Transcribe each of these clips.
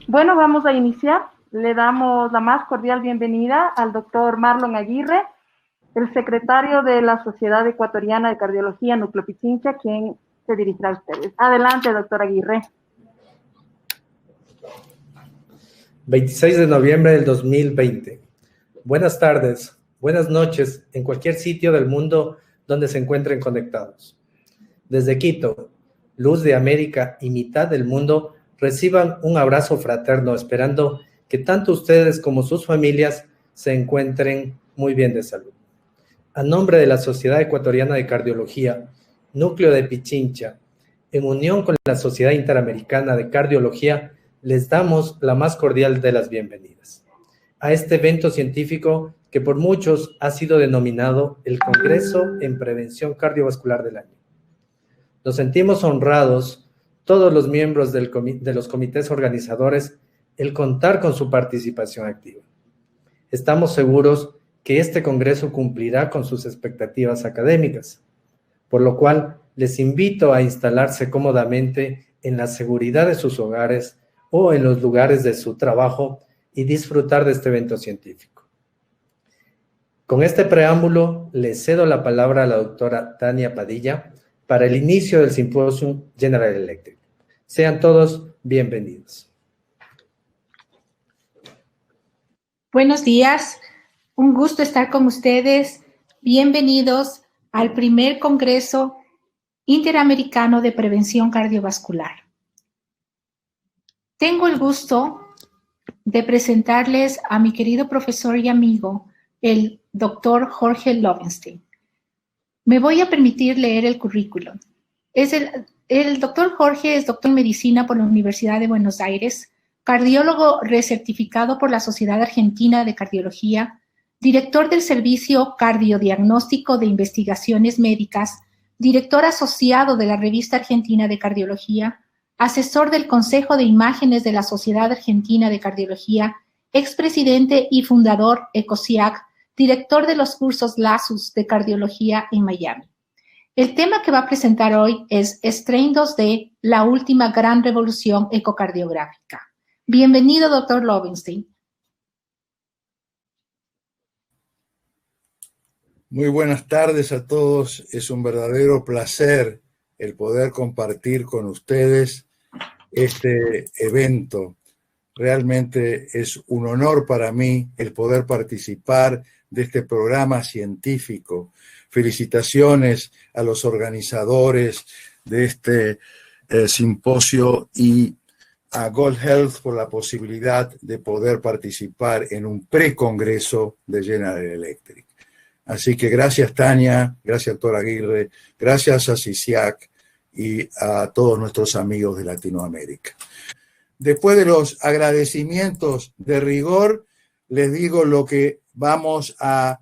Bueno, vamos a iniciar. Le damos la más cordial bienvenida al doctor Marlon Aguirre, el secretario de la Sociedad Ecuatoriana de Cardiología Núcleo Pichincha, quien se dirigirá a ustedes. Adelante, doctor Aguirre. 26 de noviembre del 2020. Buenas tardes, buenas noches, en cualquier sitio del mundo donde se encuentren conectados. Desde Quito, luz de América y mitad del mundo, reciban un abrazo fraterno, esperando que tanto ustedes como sus familias se encuentren muy bien de salud. A nombre de la Sociedad Ecuatoriana de Cardiología, Núcleo de Pichincha, en unión con la Sociedad Interamericana de Cardiología, les damos la más cordial de las bienvenidas a este evento científico que por muchos ha sido denominado el Congreso en Prevención Cardiovascular del Año. Nos sentimos honrados, todos los miembros de los comités organizadores, el contar con su participación activa. Estamos seguros que este Congreso cumplirá con sus expectativas académicas, por lo cual les invito a instalarse cómodamente en la seguridad de sus hogares o en los lugares de su trabajo y disfrutar de este evento científico. Con este preámbulo, le cedo la palabra a la doctora Tania Padilla para el inicio del Simposium General Electric. Sean todos bienvenidos. Buenos días, un gusto estar con ustedes. Bienvenidos al primer Congreso Interamericano de Prevención Cardiovascular. Tengo el gusto de presentarles a mi querido profesor y amigo, el doctor Jorge Lowenstein. Me voy a permitir leer el currículum. El doctor Jorge es doctor en medicina por la Universidad de Buenos Aires, cardiólogo recertificado por la Sociedad Argentina de Cardiología, director del Servicio Cardiodiagnóstico de Investigaciones Médicas, director asociado de la Revista Argentina de Cardiología, asesor del Consejo de Imágenes de la Sociedad Argentina de Cardiología, expresidente y fundador ECOSIAC, director de los cursos LASUS de Cardiología en Miami. El tema que va a presentar hoy es Strain 2D, la última gran revolución ecocardiográfica. Bienvenido, doctor Lowenstein. Muy buenas tardes a todos. Es un verdadero placer el poder compartir con ustedes este evento. Realmente es un honor para mí el poder participar de este programa científico. Felicitaciones a los organizadores de este simposio y a Gold Health por la posibilidad de poder participar en un precongreso de General Electric. Así que gracias, Tania, gracias, doctor Aguirre, gracias a CICIAC y a todos nuestros amigos de Latinoamérica. Después de los agradecimientos de rigor, les digo lo que vamos a...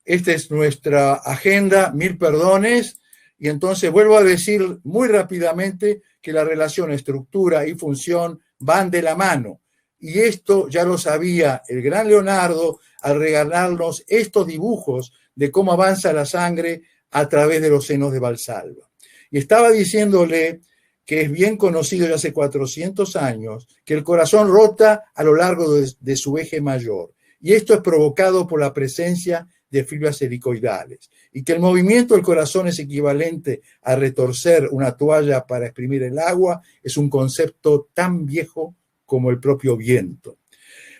Esta es nuestra agenda, 1000 perdones, y entonces vuelvo a decir muy rápidamente que la relación estructura y función van de la mano. Y esto ya lo sabía el gran Leonardo al regalarnos estos dibujos de cómo avanza la sangre a través de los senos de Valsalva. Y estaba diciéndole que es bien conocido ya hace 400 años que el corazón rota a lo largo de su eje mayor. Y esto es provocado por la presencia de fibras helicoidales. Y que el movimiento del corazón es equivalente a retorcer una toalla para exprimir el agua es un concepto tan viejo como el propio viento.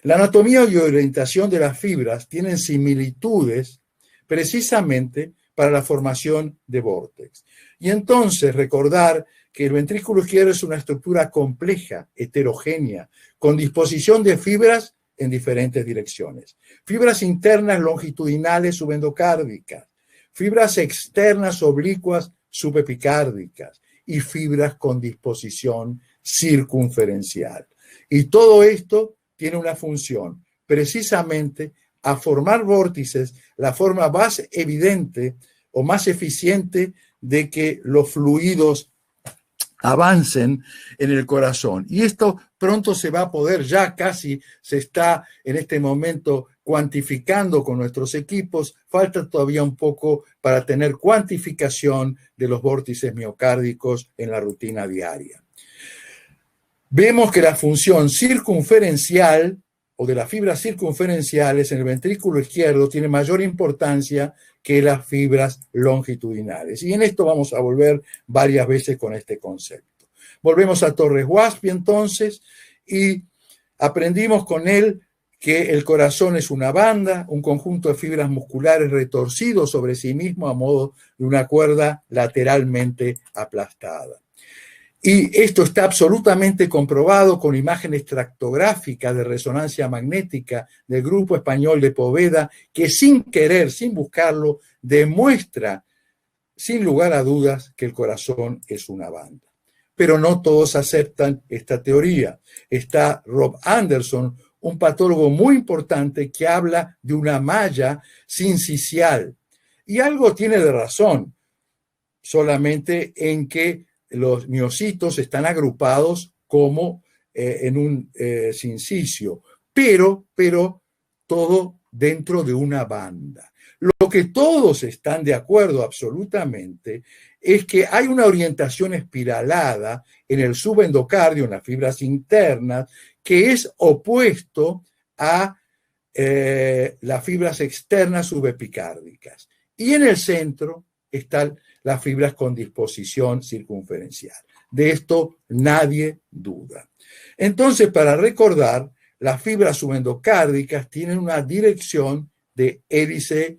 La anatomía y orientación de las fibras tienen similitudes precisamente para la formación de vórtex. Y entonces recordar que el ventrículo izquierdo es una estructura compleja, heterogénea, con disposición de fibras en diferentes direcciones. Fibras internas longitudinales subendocárdicas, fibras externas oblicuas subepicárdicas y fibras con disposición circunferencial. Y todo esto tiene una función, precisamente a formar vórtices, la forma más evidente o más eficiente de que los fluidos avancen en el corazón. Y esto pronto se va a poder, ya casi se está en este momento cuantificando con nuestros equipos. Falta todavía un poco para tener cuantificación de los vórtices miocárdicos en la rutina diaria. vemos que la función circunferencial o de las fibras circunferenciales en el ventrículo izquierdo tiene mayor importancia que las fibras longitudinales. Y en esto vamos a volver varias veces con este concepto. Volvemos a Torres-Waspi entonces y aprendimos con él que el corazón es una banda, un conjunto de fibras musculares retorcidos sobre sí mismo a modo de una cuerda lateralmente aplastada. Y esto está absolutamente comprobado con imágenes tractográficas de resonancia magnética del Grupo Español de Poveda, que sin querer, sin buscarlo, demuestra sin lugar a dudas que el corazón es una banda. Pero no todos aceptan esta teoría. Está Rob Anderson, un patólogo muy importante que habla de una malla sincicial. Y algo tiene de razón, solamente en que los miocitos están agrupados como en un sincicio, pero todo dentro de una banda. Lo que todos están de acuerdo absolutamente es que hay una orientación espiralada en el subendocardio, en las fibras internas, que es opuesto a las fibras externas subepicárdicas. Y en el centro están las fibras con disposición circunferencial. De esto nadie duda. Entonces, para recordar, las fibras subendocárdicas tienen una dirección de hélice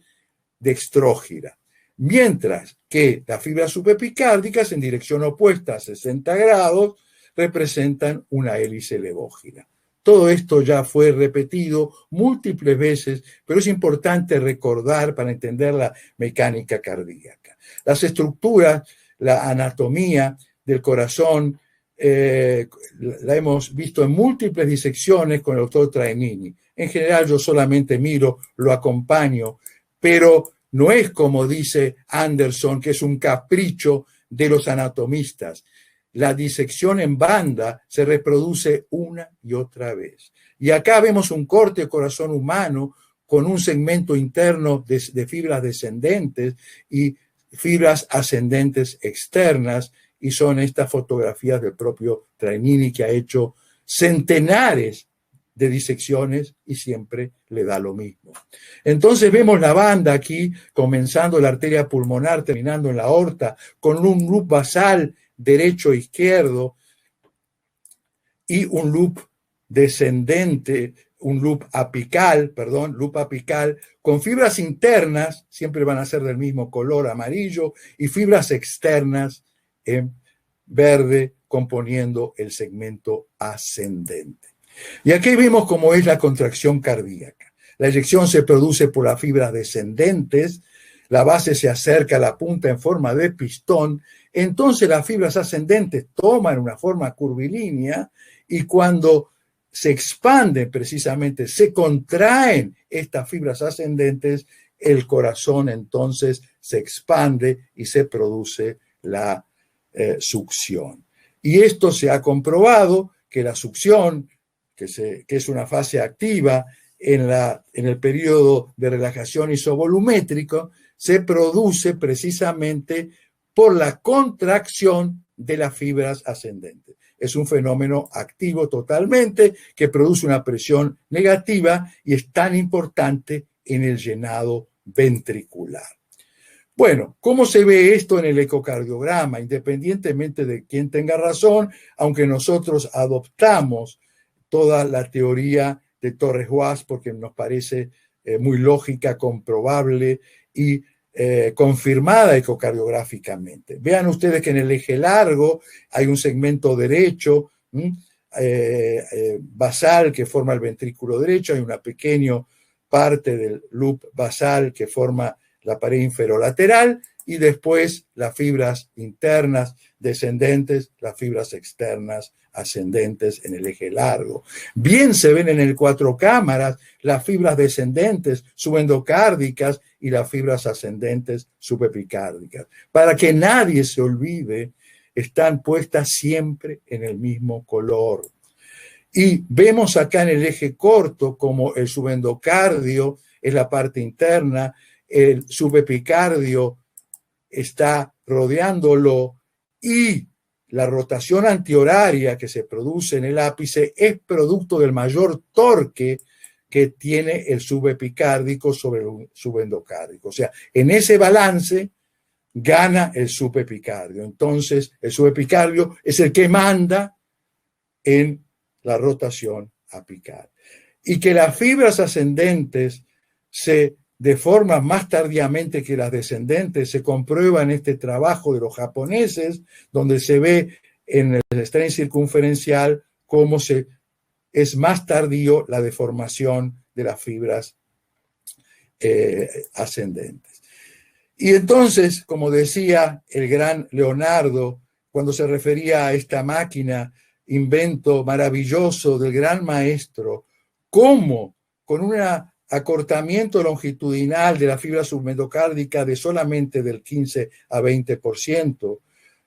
dextrógira, mientras que las fibras subepicárdicas en dirección opuesta a 60 grados representan una hélice levógira. Todo esto ya fue repetido múltiples veces, pero es importante recordar para entender la mecánica cardíaca. Las estructuras, la anatomía del corazón, la hemos visto en múltiples disecciones con el doctor Traemini. En general yo solamente miro, lo acompaño, pero no es como dice Anderson, que es un capricho de los anatomistas. La disección en banda se reproduce una y otra vez. Y acá vemos un corte de corazón humano con un segmento interno de fibras descendentes y fibras ascendentes externas, y son estas fotografías del propio Traemini, que ha hecho centenares de disecciones y siempre le da lo mismo. Entonces vemos la banda aquí, comenzando la arteria pulmonar, terminando en la aorta, con un loop basal derecho e izquierdo y un loop descendente, un loop apical, con fibras internas, siempre van a ser del mismo color amarillo, y fibras externas en verde, componiendo el segmento ascendente. Y aquí vemos cómo es la contracción cardíaca. La eyección se produce por las fibras descendentes, la base se acerca a la punta en forma de pistón, entonces las fibras ascendentes toman una forma curvilínea y cuando se expanden precisamente, se contraen estas fibras ascendentes, el corazón entonces se expande y se produce la succión. Y esto se ha comprobado que la succión, que es una fase activa en el periodo de relajación isovolumétrico, se produce precisamente por la contracción de las fibras ascendentes. Es un fenómeno activo totalmente que produce una presión negativa y es tan importante en el llenado ventricular. Bueno, ¿cómo se ve esto en el ecocardiograma? Independientemente de quién tenga razón, aunque nosotros adoptamos toda la teoría de Torres-Wasp porque nos parece muy lógica, comprobable y confirmada ecocardiográficamente. Vean ustedes que en el eje largo hay un segmento derecho basal que forma el ventrículo derecho, hay una pequeña parte del loop basal que forma la pared inferolateral y después las fibras internas descendentes, las fibras externas ascendentes en el eje largo. Bien se ven en el 4 cámaras las fibras descendentes subendocárdicas y las fibras ascendentes subepicárdicas. Para que nadie se olvide, están puestas siempre en el mismo color. Y vemos acá en el eje corto como el subendocardio es la parte interna, el subepicardio está rodeándolo y la rotación antihoraria que se produce en el ápice es producto del mayor torque que tiene el subepicárdico sobre el subendocárdico. O sea, en ese balance gana el subepicardio. Entonces, el subepicardio es el que manda en la rotación apical. Y que las fibras ascendentes se deforman más tardíamente que las descendentes se comprueba en este trabajo de los japoneses, donde se ve en el strain circunferencial cómo es más tardío la deformación de las fibras ascendentes. Y entonces, como decía el gran Leonardo, cuando se refería a esta máquina, invento maravilloso del gran maestro, cómo con un acortamiento longitudinal de la fibra subendocárdica de solamente del 15 a 20%,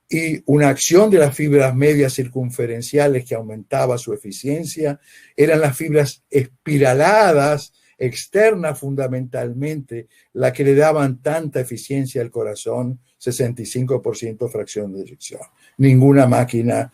y una acción de las fibras medias circunferenciales que aumentaba su eficiencia, eran las fibras espiraladas, externas fundamentalmente, las que le daban tanta eficiencia al corazón, 65% fracción de eyección. Ninguna máquina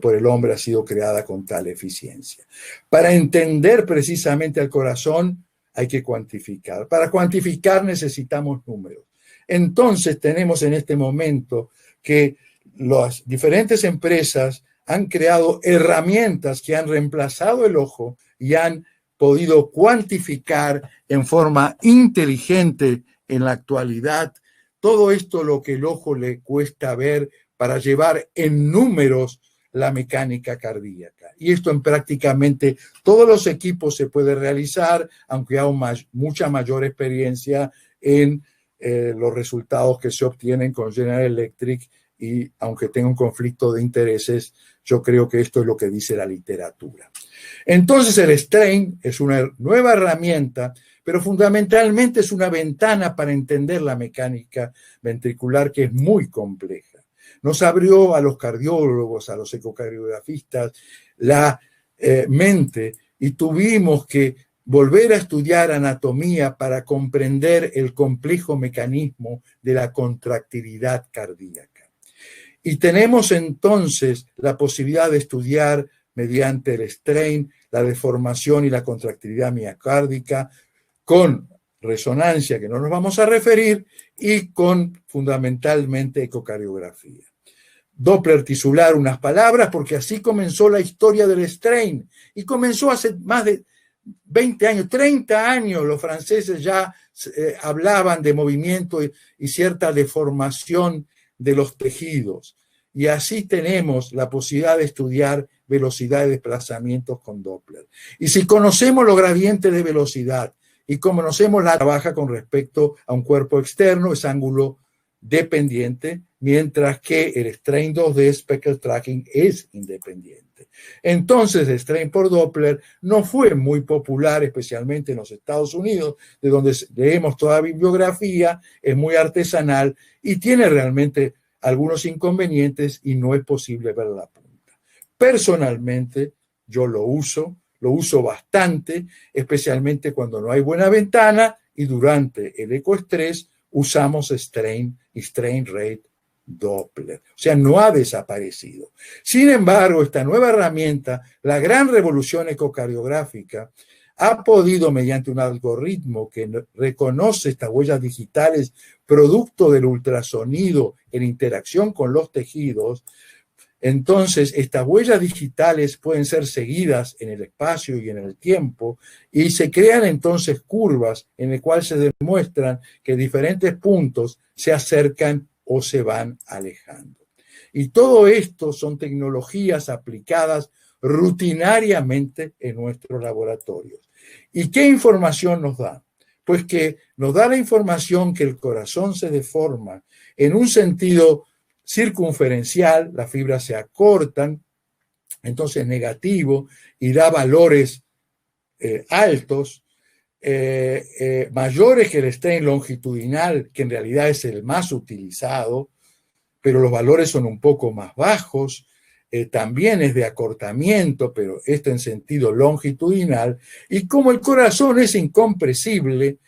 por el hombre ha sido creada con tal eficiencia. Para entender precisamente al corazón hay que cuantificar. Para cuantificar necesitamos números. Entonces tenemos en este momento que las diferentes empresas han creado herramientas que han reemplazado el ojo y han podido cuantificar en forma inteligente en la actualidad todo esto lo que el ojo le cuesta ver para llevar en números la mecánica cardíaca. Y esto en prácticamente todos los equipos se puede realizar, aunque hay mucha mayor experiencia en los resultados que se obtienen con General Electric, y aunque tenga un conflicto de intereses, yo creo que esto es lo que dice la literatura. Entonces el strain es una nueva herramienta, pero fundamentalmente es una ventana para entender la mecánica ventricular, que es muy compleja. Nos abrió a los cardiólogos, a los ecocardiografistas, la mente, y tuvimos que volver a estudiar anatomía para comprender el complejo mecanismo de la contractilidad cardíaca. Y tenemos entonces la posibilidad de estudiar mediante el strain la deformación y la contractilidad miocárdica con resonancia, que no nos vamos a referir, y con fundamentalmente ecocardiografía. Doppler tisular, unas palabras, porque así comenzó la historia del strain, y comenzó hace más de 20 años, 30 años, los franceses ya hablaban de movimiento y cierta deformación de los tejidos. Y así tenemos la posibilidad de estudiar velocidad de desplazamientos con Doppler. Y si conocemos los gradientes de velocidad y conocemos la trabaja con respecto a un cuerpo externo, es ángulo dependiente, mientras que el strain 2D speckle tracking es independiente. Entonces, el strain por Doppler no fue muy popular, especialmente en los Estados Unidos, de donde leemos toda bibliografía, es muy artesanal y tiene realmente algunos inconvenientes y no es posible ver la punta. Personalmente, yo lo uso bastante, especialmente cuando no hay buena ventana, y durante el ecoestrés usamos strain y strain rate Doppler. O sea, no ha desaparecido. Sin embargo, esta nueva herramienta, la gran revolución ecocardiográfica, ha podido, mediante un algoritmo que reconoce estas huellas digitales producto del ultrasonido en interacción con los tejidos, entonces estas huellas digitales pueden ser seguidas en el espacio y en el tiempo, y se crean entonces curvas en las cuales se demuestran que diferentes puntos se acercan o se van alejando. Y todo esto son tecnologías aplicadas rutinariamente en nuestros laboratorios. ¿Y qué información nos da? Pues que nos da la información que el corazón se deforma en un sentido circunferencial, las fibras se acortan, entonces negativo, y da valores altos, mayores que el strain longitudinal, que en realidad es el más utilizado, pero los valores son un poco más bajos. También es de acortamiento, pero esto en sentido longitudinal, y como el corazón es incompresible,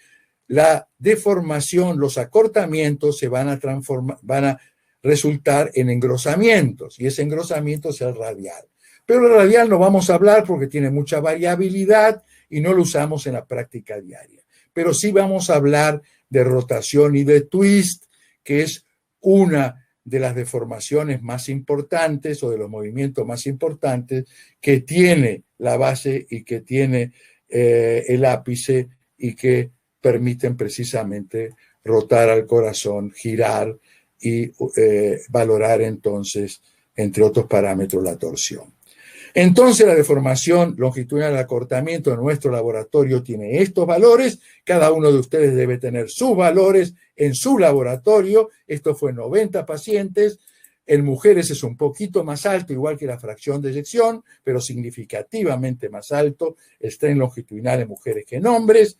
la deformación, los acortamientos se van a transformar, van a resultar en engrosamientos, y ese engrosamiento es el radial. Pero el radial no vamos a hablar porque tiene mucha variabilidad y no lo usamos en la práctica diaria. Pero sí vamos a hablar de rotación y de twist, que es una de las deformaciones más importantes o de los movimientos más importantes que tiene la base y que tiene el ápice y que permiten precisamente rotar al corazón, girar y valorar entonces, entre otros parámetros, la torsión. Entonces la deformación longitudinal, el acortamiento en nuestro laboratorio tiene estos valores. Cada uno de ustedes debe tener sus valores en su laboratorio. Esto fue en 90 pacientes. En mujeres es un poquito más alto, igual que la fracción de eyección, pero significativamente más alto el strain longitudinal en mujeres que en hombres.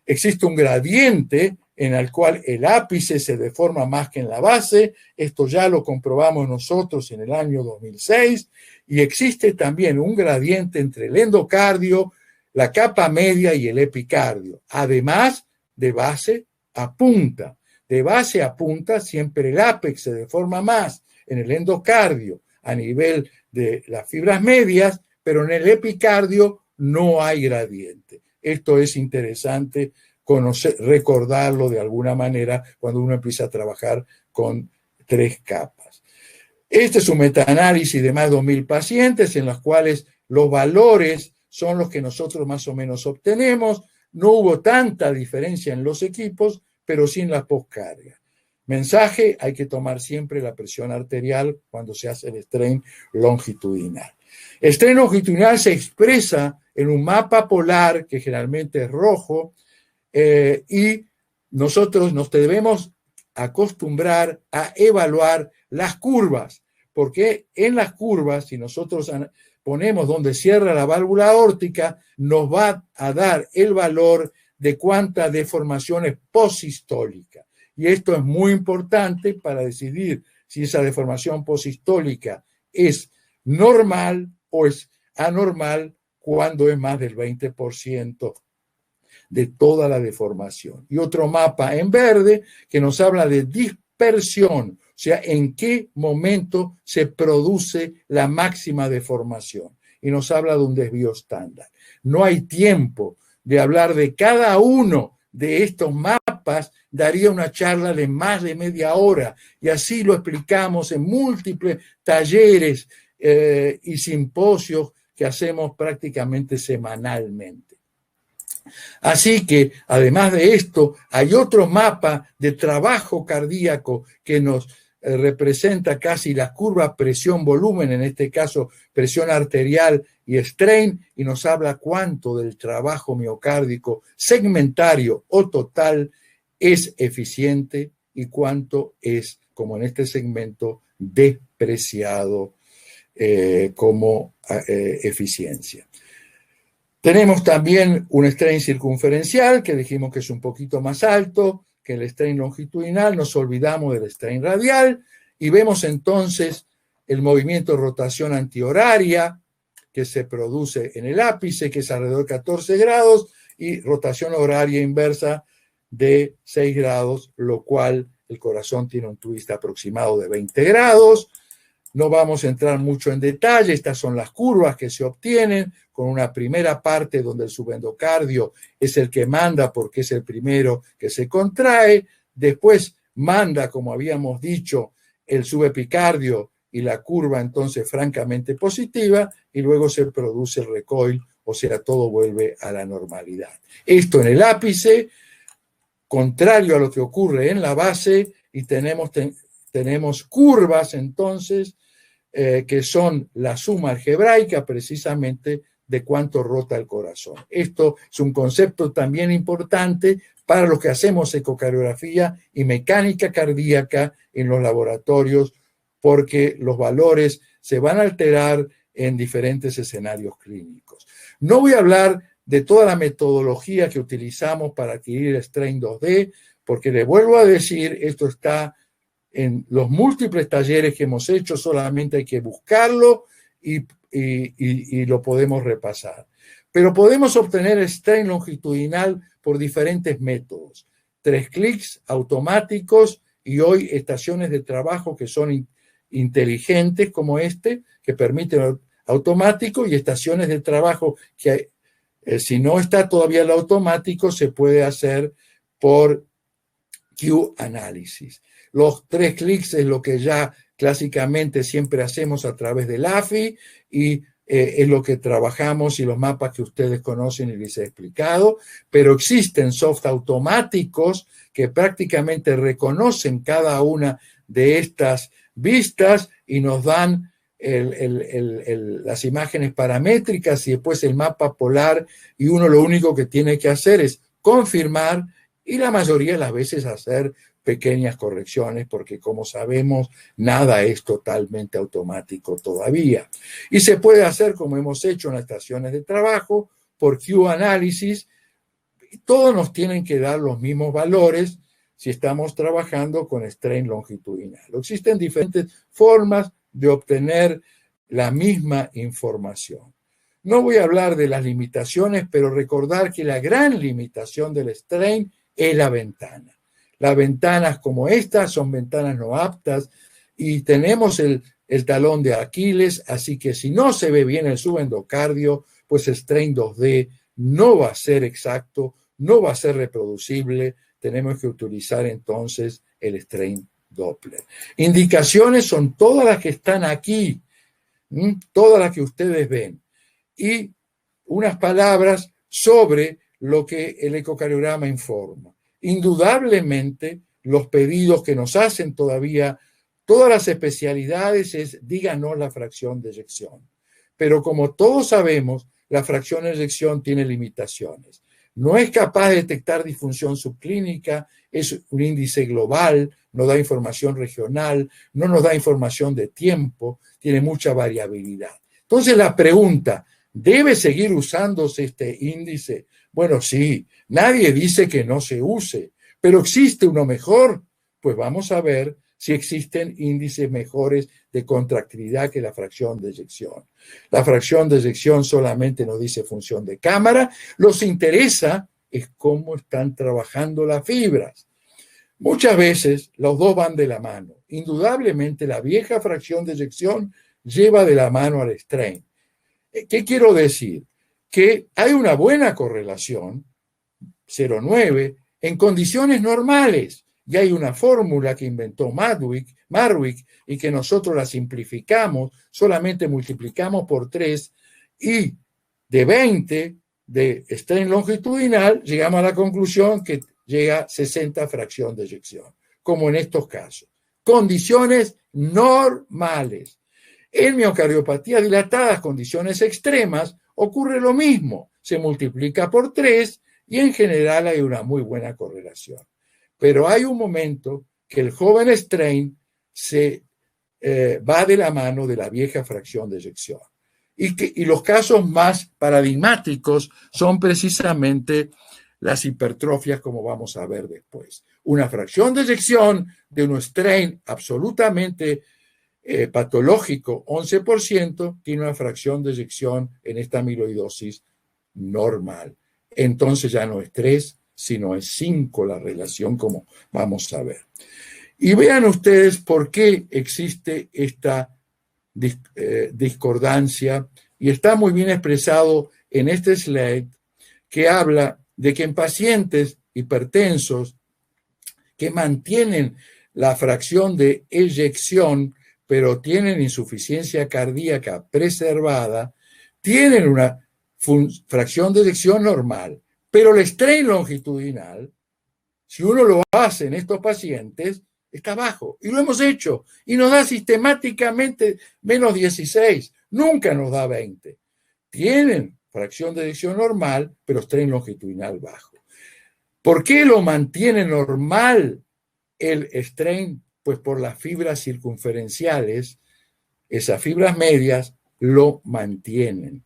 Existe un gradiente en el cual el ápice se deforma más que en la base. Esto ya lo comprobamos nosotros en el año 2006. Y existe también un gradiente entre el endocardio, la capa media y el epicardio. Además, de base a punta. De base a punta siempre el ápex se deforma más en el endocardio a nivel de las fibras medias, pero en el epicardio no hay gradiente. Esto es interesante recordarlo de alguna manera cuando uno empieza a trabajar con 3 capas. Este es un metaanálisis de más de 2.000 pacientes en los cuales los valores son los que nosotros más o menos obtenemos. No hubo tanta diferencia en los equipos, pero sí en la postcarga. Mensaje: hay que tomar siempre la presión arterial cuando se hace el strain longitudinal. El strain longitudinal se expresa en un mapa polar que generalmente es rojo, y nosotros nos debemos acostumbrar a evaluar las curvas, porque en las curvas, si nosotros ponemos donde cierra la válvula aórtica, nos va a dar el valor de cuánta deformación es posistólica. Y esto es muy importante para decidir si esa deformación posistólica es normal o es anormal cuando es más del 20% de toda la deformación. Y otro mapa en verde que nos habla de dispersión, o sea, en qué momento se produce la máxima deformación. Y nos habla de un desvío estándar. No hay tiempo de hablar de cada uno de estos mapas, daría una charla de más de media hora, y así lo explicamos en múltiples talleres y simposios que hacemos prácticamente semanalmente. Así que, además de esto, hay otro mapa de trabajo cardíaco que nos representa casi la curva presión-volumen, en este caso presión arterial y strain, y nos habla cuánto del trabajo miocárdico segmentario o total es eficiente y cuánto es, como en este segmento, despreciado como eficiencia. Tenemos también un strain circunferencial, que dijimos que es un poquito más alto que el strain longitudinal. Nos olvidamos del strain radial y vemos entonces el movimiento de rotación antihoraria que se produce en el ápice, que es alrededor de 14 grados, y rotación horaria inversa de 6 grados, lo cual el corazón tiene un twist aproximado de 20 grados. No vamos a entrar mucho en detalle. Estas son las curvas que se obtienen, con una primera parte donde el subendocardio es el que manda porque es el primero que se contrae. Después manda, como habíamos dicho, el subepicardio y la curva entonces francamente positiva, y luego se produce el recoil, o sea, todo vuelve a la normalidad. Esto en el ápice, contrario a lo que ocurre en la base, y tenemos curvas entonces que son la suma algebraica precisamente de cuánto rota el corazón. Esto es un concepto también importante para los que hacemos ecocardiografía y mecánica cardíaca en los laboratorios, porque los valores se van a alterar en diferentes escenarios clínicos. No voy a hablar de toda la metodología que utilizamos para adquirir el strain 2D, porque le vuelvo a decir, esto está en los múltiples talleres que hemos hecho, solamente hay que buscarlo y lo podemos repasar. Pero podemos obtener el strain longitudinal por diferentes métodos. 3 clics automáticos y hoy estaciones de trabajo que son inteligentes como que permiten automático, y estaciones de trabajo que si no está todavía el automático se puede hacer por Q-Análisis. Los 3 clics es lo que ya clásicamente siempre hacemos a través del AFI y es lo que trabajamos y los mapas que ustedes conocen y les he explicado, pero existen soft automáticos que prácticamente reconocen cada una de estas vistas y nos dan las imágenes paramétricas y después el mapa polar, y uno lo único que tiene que hacer es confirmar y la mayoría de las veces hacer pequeñas correcciones, porque como sabemos, nada es totalmente automático todavía. Y se puede hacer, como hemos hecho en las estaciones de trabajo, por Q-Análisis. Todos nos tienen que dar los mismos valores si estamos trabajando con strain longitudinal. Existen diferentes formas de obtener la misma información. No voy a hablar de las limitaciones, pero recordar que la gran limitación del strain es la ventana. Las ventanas como estas son ventanas no aptas y tenemos el talón de Aquiles, así que si no se ve bien el subendocardio, pues el strain 2D no va a ser exacto, no va a ser reproducible. Tenemos que utilizar entonces el strain Doppler. Indicaciones son todas las que están aquí, todas las que ustedes ven, y unas palabras sobre lo que el ecocardiograma informa. Indudablemente, los pedidos que nos hacen todavía todas las especialidades es díganos la fracción de eyección. Pero como todos sabemos, la fracción de eyección tiene limitaciones. No es capaz de detectar disfunción subclínica, es un índice global, no da información regional, no nos da información de tiempo, tiene mucha variabilidad. Entonces la pregunta, ¿debe seguir usándose este índice? Bueno, sí, nadie dice que no se use, pero ¿existe uno mejor? Pues vamos a ver si existen índices mejores de contractilidad que la fracción de eyección. La fracción de eyección solamente nos dice función de cámara, nos interesa es cómo están trabajando las fibras. Muchas veces los dos van de la mano. Indudablemente la vieja fracción de eyección lleva de la mano al strain. ¿Qué quiero decir? Que hay una buena correlación, 0,9, en condiciones normales. Y hay una fórmula que inventó Marwick y que nosotros la simplificamos, solamente multiplicamos por 3 y de 20 de strain longitudinal llegamos a la conclusión que llega a 60 fracción de eyección, como en estos casos. Condiciones normales. En miocardiopatía dilatadas, condiciones extremas, ocurre lo mismo. Se multiplica por 3 y en general hay una muy buena correlación. Pero hay un momento que el joven strain se va de la mano de la vieja fracción de eyección. Y los casos más paradigmáticos son precisamente las hipertrofias, como vamos a ver después. Una fracción de eyección de un strain absolutamente patológico, 11%, tiene una fracción de eyección en esta amiloidosis normal. Entonces ya no es 3, sino es 5 la relación, como vamos a ver. Y vean ustedes por qué existe esta discordancia, y está muy bien expresado en este slide, que habla de que en pacientes hipertensos que mantienen la fracción de eyección, pero tienen insuficiencia cardíaca preservada, tienen una fracción de eyección normal, pero el strain longitudinal, si uno lo hace en estos pacientes, está bajo. Y lo hemos hecho. Y nos da sistemáticamente menos 16. Nunca nos da 20. Tienen fracción de eyección normal, pero strain longitudinal bajo. ¿Por qué lo mantiene normal el strain? Pues por las fibras circunferenciales, esas fibras medias lo mantienen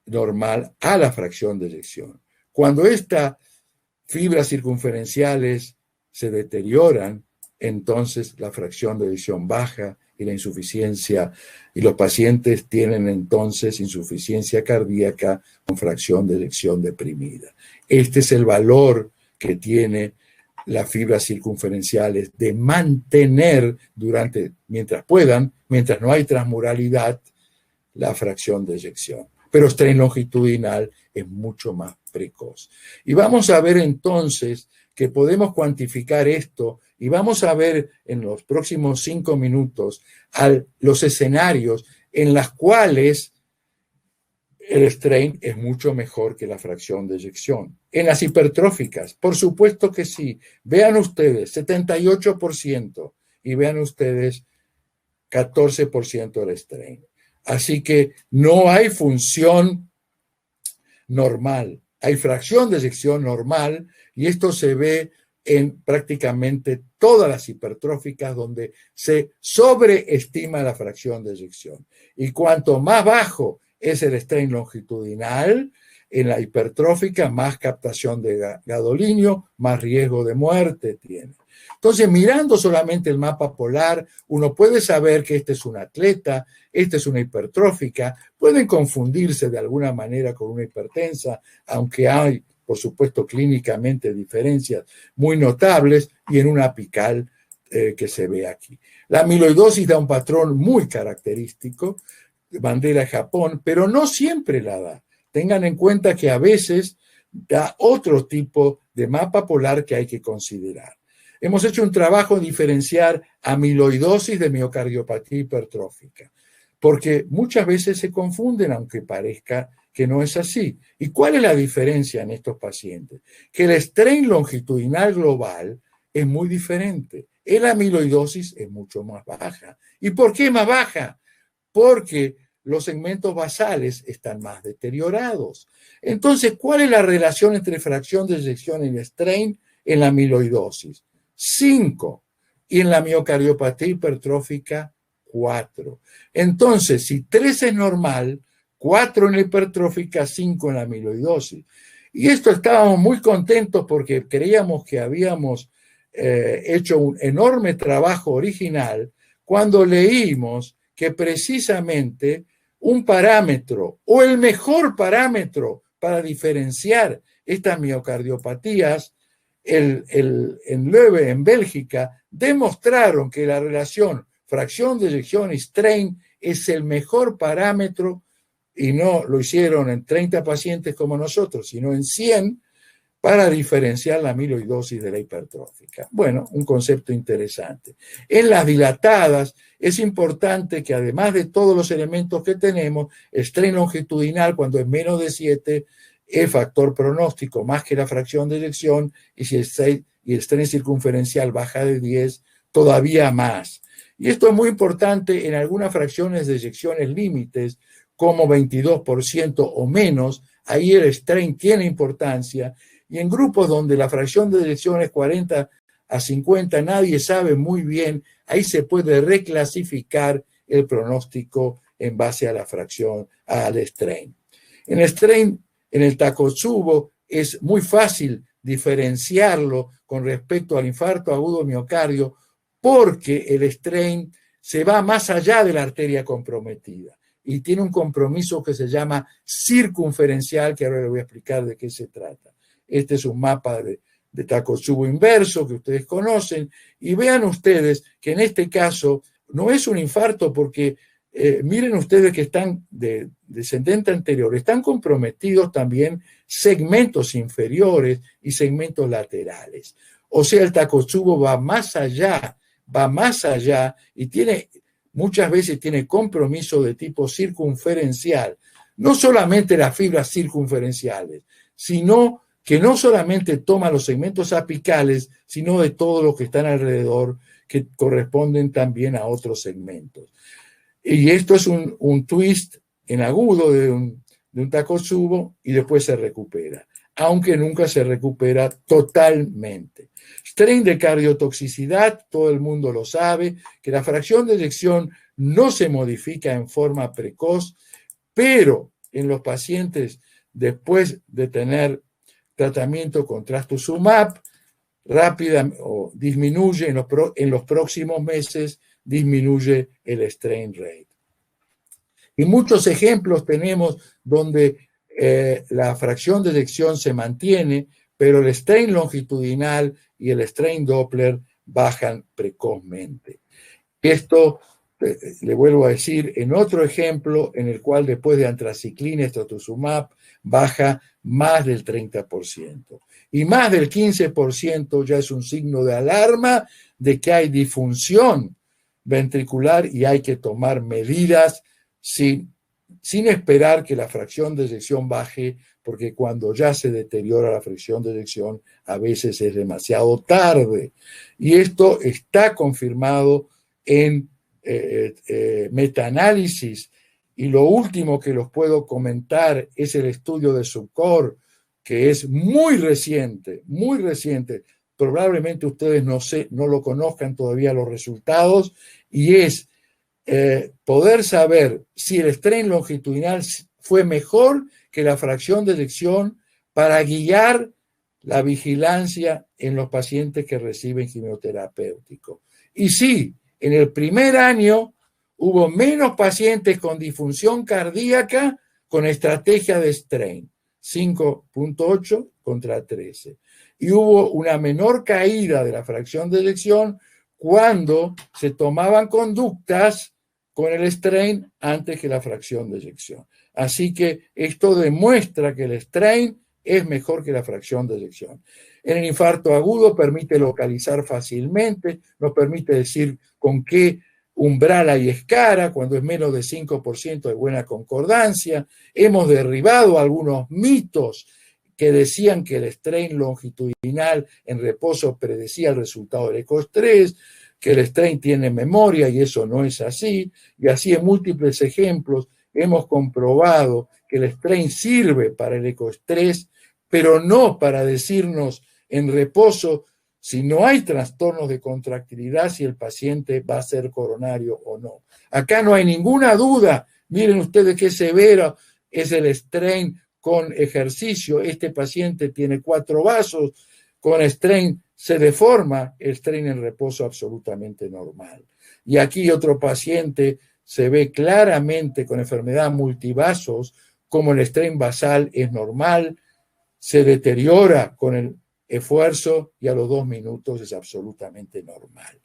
normal a la fracción de eyección. Cuando estas fibras circunferenciales se deterioran, entonces la fracción de eyección baja y la insuficiencia, y los pacientes tienen entonces insuficiencia cardíaca con fracción de eyección deprimida. Este es el valor que tiene las fibras circunferenciales, de mantener mientras puedan, mientras no hay transmuralidad, la fracción de eyección. Pero strain longitudinal es mucho más precoz. Y vamos a ver entonces que podemos cuantificar esto y vamos a ver en los próximos 5 minutos los escenarios en los cuales el strain es mucho mejor que la fracción de eyección. En las hipertróficas, por supuesto que sí. Vean ustedes, 78% y vean ustedes 14% del strain. Así que no hay función normal. Hay fracción de eyección normal y esto se ve en prácticamente todas las hipertróficas donde se sobreestima la fracción de eyección. Y cuanto más bajo es el strain longitudinal, en la hipertrófica más captación de gadolinio, más riesgo de muerte tiene. Entonces, mirando solamente el mapa polar, uno puede saber que este es un atleta, esta es una hipertrófica, pueden confundirse de alguna manera con una hipertensa, aunque hay, por supuesto, clínicamente diferencias muy notables y en una apical que se ve aquí. La amiloidosis da un patrón muy característico, bandera de Japón, pero no siempre la da. Tengan en cuenta que a veces da otro tipo de mapa polar que hay que considerar. Hemos hecho un trabajo en diferenciar amiloidosis de miocardiopatía hipertrófica, porque muchas veces se confunden, aunque parezca que no es así. ¿Y cuál es la diferencia en estos pacientes? Que el strain longitudinal global es muy diferente. La amiloidosis es mucho más baja. ¿Y por qué más baja? Porque los segmentos basales están más deteriorados. Entonces, ¿cuál es la relación entre fracción de eyección y strain en la amiloidosis? 5. Y en la miocardiopatía hipertrófica, 4. Entonces, si 3 es normal, 4 en la hipertrófica, 5 en la amiloidosis. Y esto estábamos muy contentos porque creíamos que habíamos hecho un enorme trabajo original cuando leímos que precisamente un parámetro o el mejor parámetro para diferenciar estas miocardiopatías, en Leuven, en Bélgica, demostraron que la relación fracción de eyección y strain es el mejor parámetro, y no lo hicieron en 30 pacientes como nosotros, sino en 100, para diferenciar la amiloidosis de la hipertrófica. Bueno, un concepto interesante. En las dilatadas es importante que además de todos los elementos que tenemos, el strain longitudinal cuando es menos de 7 es factor pronóstico más que la fracción de eyección, y si el strain circunferencial baja de 10, todavía más. Y esto es muy importante en algunas fracciones de eyecciones límites, como 22% o menos, ahí el strain tiene importancia, y en grupos donde la fracción de eyección es 40 a 50, nadie sabe muy bien, ahí se puede reclasificar el pronóstico en base a la fracción, al strain. En el strain, en el Takotsubo, es muy fácil diferenciarlo con respecto al infarto agudo miocardio porque el strain se va más allá de la arteria comprometida y tiene un compromiso que se llama circunferencial, que ahora les voy a explicar de qué se trata. Este es un mapa de Takotsubo inverso que ustedes conocen, y vean ustedes que en este caso no es un infarto porque miren ustedes que están de descendente anterior, están comprometidos también segmentos inferiores y segmentos laterales. O sea, el Takotsubo va más allá y muchas veces tiene compromiso de tipo circunferencial. No solamente las fibras circunferenciales, sino que no solamente toma los segmentos apicales, sino de todos los que están alrededor, que corresponden también a otros segmentos. Y esto es un twist en agudo de un Takotsubo y después se recupera, aunque nunca se recupera totalmente. Strain de cardiotoxicidad, todo el mundo lo sabe, que la fracción de eyección no se modifica en forma precoz, pero en los pacientes después de tener tratamiento con trastuzumab, rápida o disminuye en los próximos meses, disminuye el strain rate. Y muchos ejemplos tenemos donde la fracción de eyección se mantiene, pero el strain longitudinal y el strain Doppler bajan precozmente. Esto, le vuelvo a decir, en otro ejemplo en el cual después de antraciclina, estatosumab, baja más del 30%. Y más del 15% ya es un signo de alarma de que hay disfunción ventricular y hay que tomar medidas sin esperar que la fracción de eyección baje, porque cuando ya se deteriora la fracción de eyección, a veces es demasiado tarde. Y esto está confirmado en metaanálisis. Y lo último que los puedo comentar es el estudio de Subcor, que es muy reciente, muy reciente. Probablemente ustedes no lo conozcan todavía los resultados, y es poder saber si el strain longitudinal fue mejor que la fracción de eyección para guiar la vigilancia en los pacientes que reciben quimioterapéutico. Y sí, en el primer año hubo menos pacientes con disfunción cardíaca con estrategia de strain, 5.8 contra 13. Y hubo una menor caída de la fracción de eyección cuando se tomaban conductas con el strain antes que la fracción de eyección. Así que esto demuestra que el strain es mejor que la fracción de eyección. En el infarto agudo permite localizar fácilmente, nos permite decir con qué umbral hay escara, cuando es menos de 5% de buena concordancia. Hemos derribado algunos mitos que decían que el strain longitudinal en reposo predecía el resultado del ecoestrés, que el strain tiene memoria, y eso no es así. Y así en múltiples ejemplos hemos comprobado que el strain sirve para el ecoestrés, pero no para decirnos en reposo si no hay trastornos de contractilidad, si el paciente va a ser coronario o no. Acá no hay ninguna duda. Miren ustedes qué severo es el strain con ejercicio. Este paciente tiene 4 vasos, con strain se deforma, el strain en reposo absolutamente normal. Y aquí otro paciente se ve claramente con enfermedad multivasos, como el strain basal es normal, se deteriora con el esfuerzo y a los 2 minutos es absolutamente normal.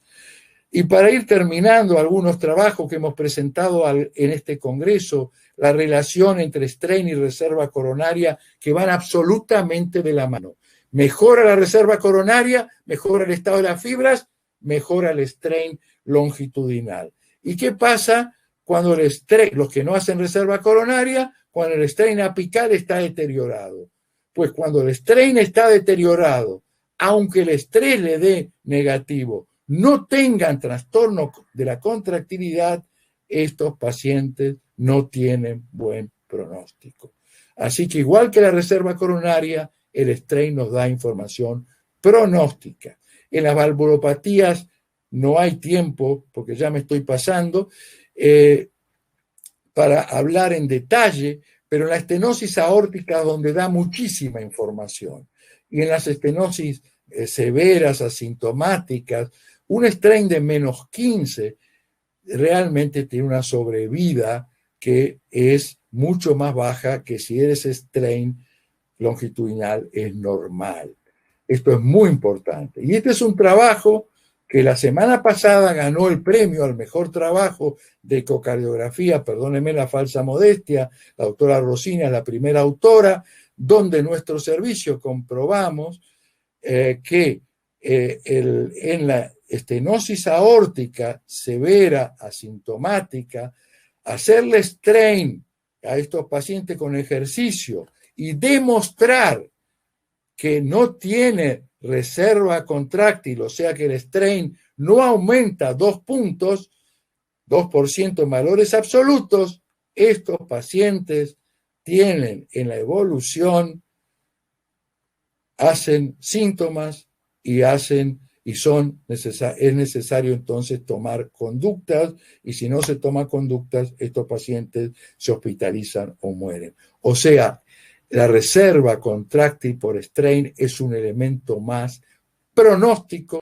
Y para ir terminando, algunos trabajos que hemos presentado en este congreso, la relación entre strain y reserva coronaria, que van absolutamente de la mano. Mejora la reserva coronaria, mejora el estado de las fibras, mejora el strain longitudinal. ¿Y qué pasa cuando el strain, los que no hacen reserva coronaria, cuando el strain apical está deteriorado? Pues cuando el strain está deteriorado, aunque el estrés le dé negativo, no tengan trastorno de la contractilidad, estos pacientes no tienen buen pronóstico. Así que igual que la reserva coronaria, el strain nos da información pronóstica. En las valvulopatías no hay tiempo, porque ya me estoy pasando, para hablar en detalle, pero en la estenosis aórtica donde da muchísima información. Y en las estenosis severas, asintomáticas, un strain de menos 15 realmente tiene una sobrevida que es mucho más baja que si ese strain longitudinal es normal. Esto es muy importante. Y este es un trabajo que la semana pasada ganó el premio al mejor trabajo de ecocardiografía, perdónenme la falsa modestia, la doctora Rosina es la primera autora, donde nuestro servicio comprobamos que en la estenosis aórtica severa, asintomática, hacerle strain a estos pacientes con ejercicio y demostrar que no tiene reserva contráctil, o sea que el strain no aumenta 2 puntos, 2% en valores absolutos, estos pacientes tienen en la evolución, hacen síntomas y es necesario entonces tomar conductas, y si no se toman conductas, estos pacientes se hospitalizan o mueren. O sea, la reserva contráctil por strain es un elemento más pronóstico.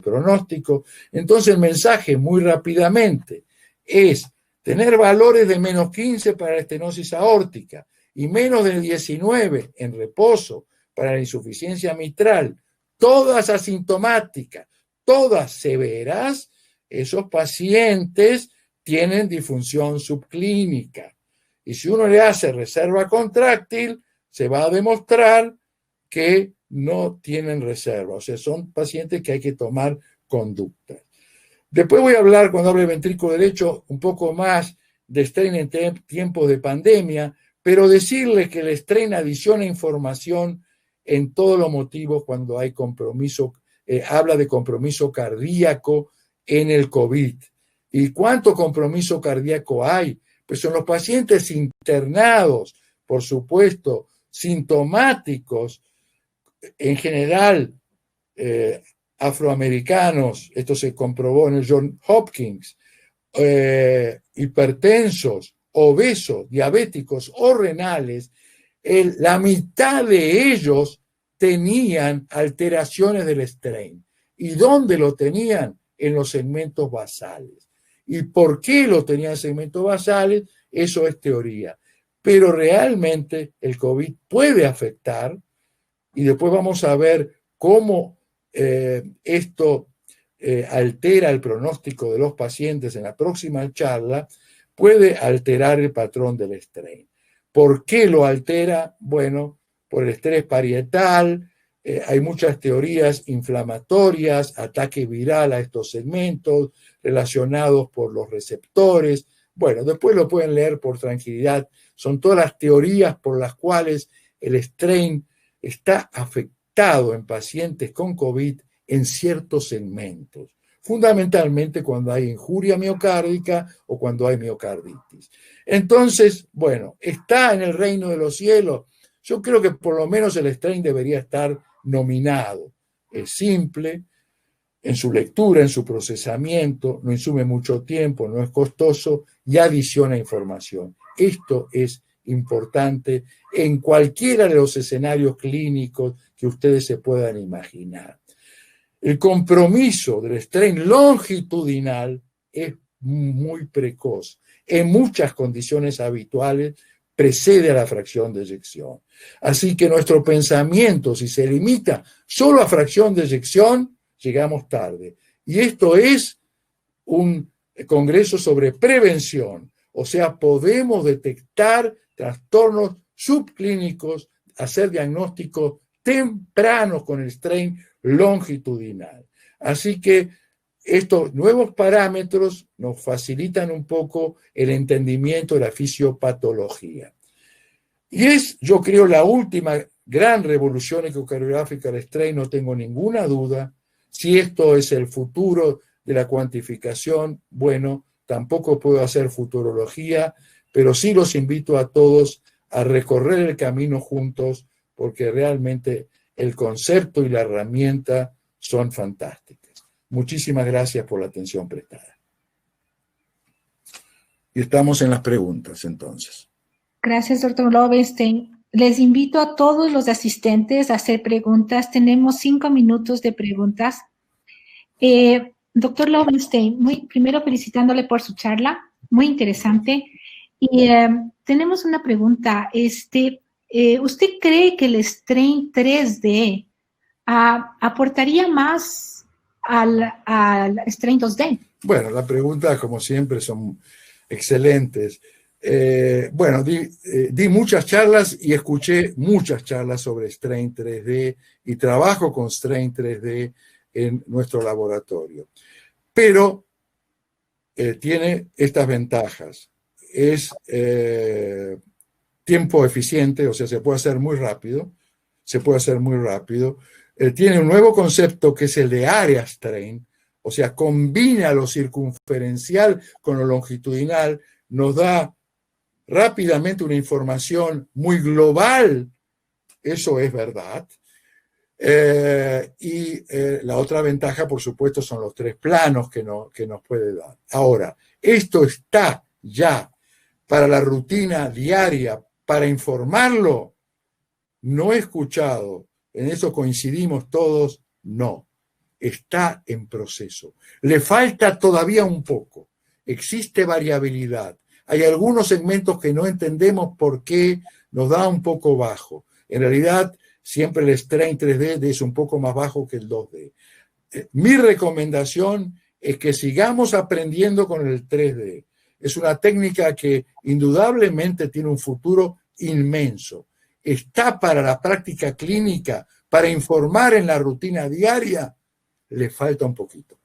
Entonces el mensaje muy rápidamente es tener valores de menos 15 para la estenosis aórtica y menos de 19 en reposo para la insuficiencia mitral, todas asintomáticas, todas severas, esos pacientes tienen disfunción subclínica. Y si uno le hace reserva contráctil, se va a demostrar que no tienen reserva. O sea, son pacientes que hay que tomar conductas. Después voy a hablar, cuando hable de ventrículo derecho, un poco más de strain en tiempos de pandemia, pero decirles que el strain adiciona información en todos los motivos cuando hay compromiso, habla de compromiso cardíaco en el COVID. ¿Y cuánto compromiso cardíaco hay? Pues son los pacientes internados, por supuesto, sintomáticos, en general afroamericanos, esto se comprobó en el Johns Hopkins, hipertensos, obesos, diabéticos o renales, la mitad de ellos tenían alteraciones del strain. ¿Y dónde lo tenían? En los segmentos basales. ¿Y por qué lo tenían en segmentos basales? Eso es teoría. Pero realmente el COVID puede afectar, y después vamos a ver cómo esto altera el pronóstico de los pacientes en la próxima charla, puede alterar el patrón del strain. ¿Por qué lo altera? Bueno, por el estrés parietal, hay muchas teorías inflamatorias, ataque viral a estos segmentos, relacionados por los receptores. Bueno, después lo pueden leer por tranquilidad. Son todas las teorías por las cuales el strain está afectado en pacientes con COVID en ciertos segmentos, fundamentalmente cuando hay injuria miocárdica o cuando hay miocarditis. Entonces, bueno, está en el reino de los cielos. Yo creo que por lo menos el strain debería estar nominado. Es simple en su lectura, en su procesamiento, no insume mucho tiempo, no es costoso y adiciona información. Esto es importante en cualquiera de los escenarios clínicos que ustedes se puedan imaginar. El compromiso del strain longitudinal es muy precoz. En muchas condiciones habituales precede a la fracción de eyección. Así que nuestro pensamiento, si se limita solo a fracción de eyección, llegamos tarde. Y esto es un congreso sobre prevención. O sea, podemos detectar trastornos subclínicos, hacer diagnósticos tempranos con el strain longitudinal. Así que estos nuevos parámetros nos facilitan un poco el entendimiento de la fisiopatología. Y es, yo creo, la última gran revolución ecocardiográfica del strain, no tengo ninguna duda. Si esto es el futuro de la cuantificación, bueno, tampoco puedo hacer futurología, pero sí los invito a todos a recorrer el camino juntos, porque realmente el concepto y la herramienta son fantásticas. Muchísimas gracias por la atención prestada. Y estamos en las preguntas, entonces. Gracias, doctor Lovenstein. Les invito a todos los asistentes a hacer preguntas. Tenemos 5 minutos de preguntas. Doctor Lovenstein, primero felicitándole por su charla, muy interesante. Y tenemos una pregunta. ¿Usted cree que el strain 3D aportaría más al strain 2D? Bueno, las preguntas, como siempre, son excelentes. Bueno, di muchas charlas y escuché muchas charlas sobre strain 3D y trabajo con strain 3D en nuestro laboratorio. Pero tiene estas ventajas. Es tiempo eficiente, o sea, se puede hacer muy rápido. Tiene un nuevo concepto que es el de area strain, o sea, combina lo circunferencial con lo longitudinal, nos da rápidamente una información muy global, eso es verdad. La otra ventaja, por supuesto, son los 3 planos que nos puede dar. Ahora, esto está ya para la rutina diaria, para informarlo. No he escuchado, en eso coincidimos todos, no. Está en proceso. Le falta todavía un poco. Existe variabilidad. Hay algunos segmentos que no entendemos por qué nos da un poco bajo. En realidad, siempre el strain 3D es un poco más bajo que el 2D. Mi recomendación es que sigamos aprendiendo con el 3D. Es una técnica que indudablemente tiene un futuro inmenso. Está para la práctica clínica, para informar en la rutina diaria, le falta un poquito.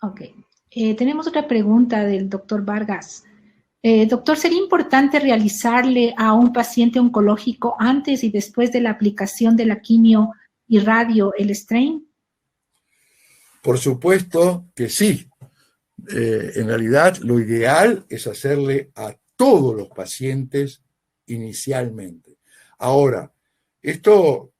Ok. Tenemos otra pregunta del doctor Vargas. Doctor, ¿sería importante realizarle a un paciente oncológico antes y después de la aplicación de la quimio y radio el strain? Por supuesto que sí. En realidad, lo ideal es hacerle a todos los pacientes inicialmente. Ahora, esto,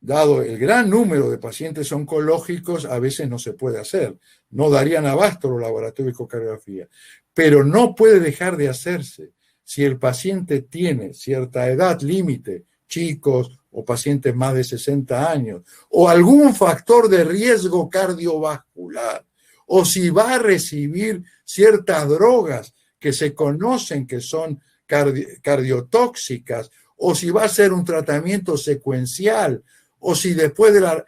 dado el gran número de pacientes oncológicos, a veces no se puede hacer. No darían abasto los laboratorios de ecocardiografía. Pero no puede dejar de hacerse. Si el paciente tiene cierta edad límite, chicos o pacientes más de 60 años, o algún factor de riesgo cardiovascular, o si va a recibir ciertas drogas que se conocen que son cardiotóxicas, o si va a hacer un tratamiento secuencial, o si después de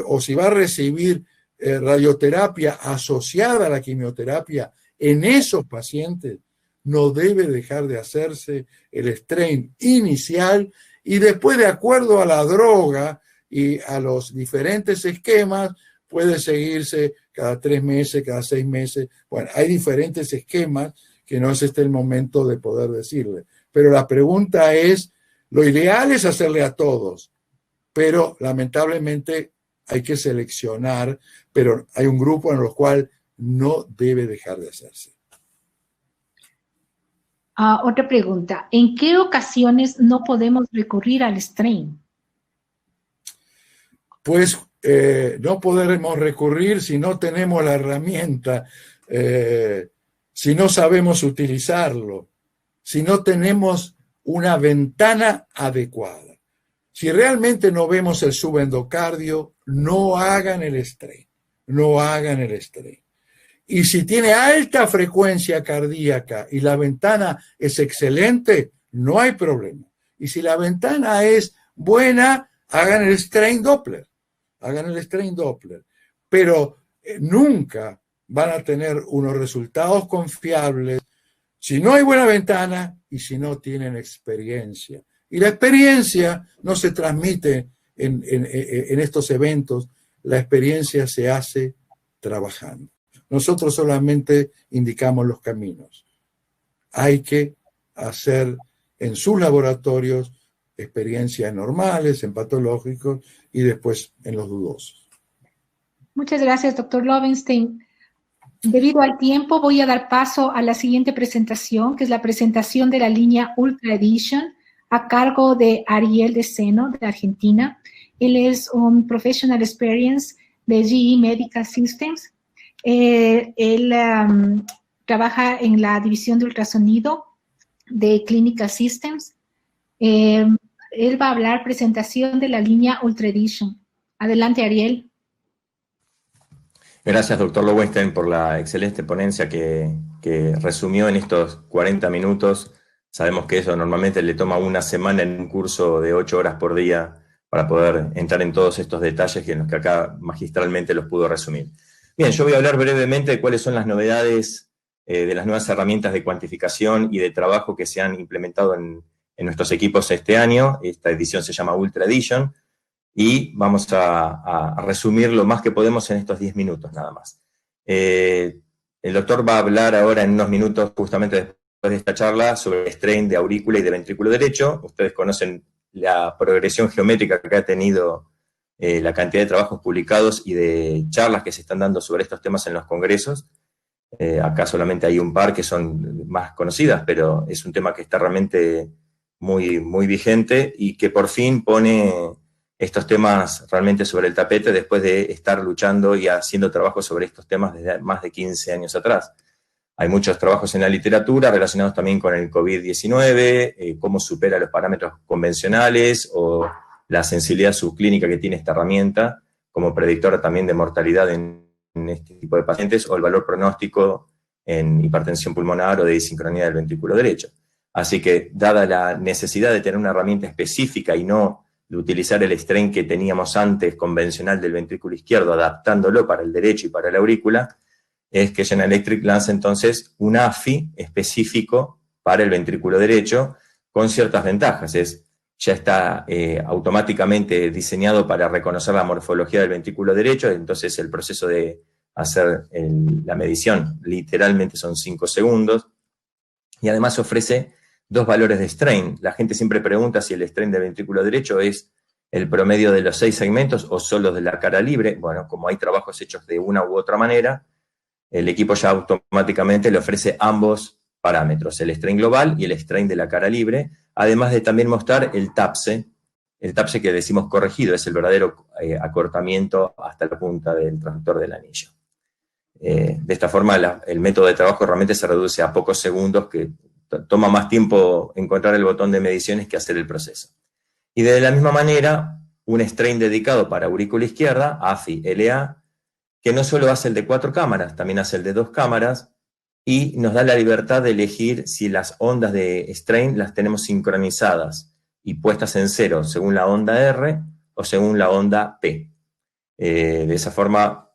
o si va a recibir radioterapia asociada a la quimioterapia, en esos pacientes no debe dejar de hacerse el strain inicial y después, de acuerdo a la droga y a los diferentes esquemas, puede seguirse cada 3 meses, cada 6 meses. Bueno, hay diferentes esquemas que no es este el momento de poder decirle. Pero la pregunta es, lo ideal es hacerle a todos, pero lamentablemente hay que seleccionar, pero hay un grupo en el cual no debe dejar de hacerse. Otra pregunta. ¿En qué ocasiones no podemos recurrir al strain? Pues no podremos recurrir si no tenemos la herramienta, si no sabemos utilizarlo, si no tenemos una ventana adecuada. Si realmente no vemos el subendocardio, no hagan el strain, no hagan el strain. Y si tiene alta frecuencia cardíaca y la ventana es excelente, no hay problema. Y si la ventana es buena, hagan el strain Doppler. Hagan el strain Doppler. Pero nunca van a tener unos resultados confiables si no hay buena ventana y si no tienen experiencia. Y la experiencia no se transmite en estos eventos, la experiencia se hace trabajando. Nosotros solamente indicamos los caminos. Hay que hacer en sus laboratorios experiencias normales, en patológicos y después en los dudosos. Muchas gracias, doctor Lovenstein. Debido al tiempo, voy a dar paso a la siguiente presentación, que es la presentación de la línea Ultra Edition, a cargo de Ariel Deceno, de Argentina. Él es un Professional Experience de GE Medical Systems. Él trabaja en la división de ultrasonido de Clinical Systems. Él va a hablar presentación de la línea Ultra Edition. Adelante, Ariel. Gracias, doctor Lowenstein, por la excelente ponencia que resumió en estos 40 minutos. Sabemos que eso normalmente le toma una semana en un curso de 8 horas por día para poder entrar en todos estos detalles en los que acá magistralmente los pudo resumir. Bien, yo voy a hablar brevemente de cuáles son las novedades de las nuevas herramientas de cuantificación y de trabajo que se han implementado en nuestros equipos este año. Esta edición se llama Ultra Edition y vamos a resumir lo más que podemos en estos 10 minutos nada más. El doctor va a hablar ahora en unos minutos, justamente después de esta charla, sobre el strain de aurícula y de ventrículo derecho. Ustedes conocen la progresión geométrica que ha tenido la cantidad de trabajos publicados y de charlas que se están dando sobre estos temas en los congresos. Acá solamente hay un par que son más conocidas, pero es un tema que está realmente muy, muy vigente y que por fin pone estos temas realmente sobre el tapete después de estar luchando y haciendo trabajos sobre estos temas desde más de 15 años atrás. Hay muchos trabajos en la literatura relacionados también con el COVID-19, cómo supera los parámetros convencionales o la sensibilidad subclínica que tiene esta herramienta como predictora también de mortalidad en este tipo de pacientes, o el valor pronóstico en hipertensión pulmonar o de disincronía del ventrículo derecho. Así que, dada la necesidad de tener una herramienta específica y no de utilizar el strain que teníamos antes, convencional del ventrículo izquierdo, adaptándolo para el derecho y para la aurícula, es que General Electric lanza entonces un AFI específico para el ventrículo derecho, con ciertas ventajas. Ya está automáticamente diseñado para reconocer la morfología del ventrículo derecho, entonces el proceso de hacer la medición literalmente son 5 segundos, y además ofrece 2 valores de strain. La gente siempre pregunta si el strain del ventrículo derecho es el promedio de los 6 segmentos o solo de la cara libre. Bueno, como hay trabajos hechos de una u otra manera, el equipo ya automáticamente le ofrece ambos parámetros, el strain global y el strain de la cara libre, además de también mostrar el TAPSE que decimos corregido, es el verdadero acortamiento hasta la punta del transductor del anillo. De esta forma, el método de trabajo realmente se reduce a pocos segundos, que toma más tiempo encontrar el botón de mediciones que hacer el proceso. Y de la misma manera, un strain dedicado para aurícula izquierda, AFI-LA, que no solo hace el de 4 cámaras, también hace el de 2 cámaras, y nos da la libertad de elegir si las ondas de strain las tenemos sincronizadas y puestas en 0 según la onda R o según la onda P. De esa forma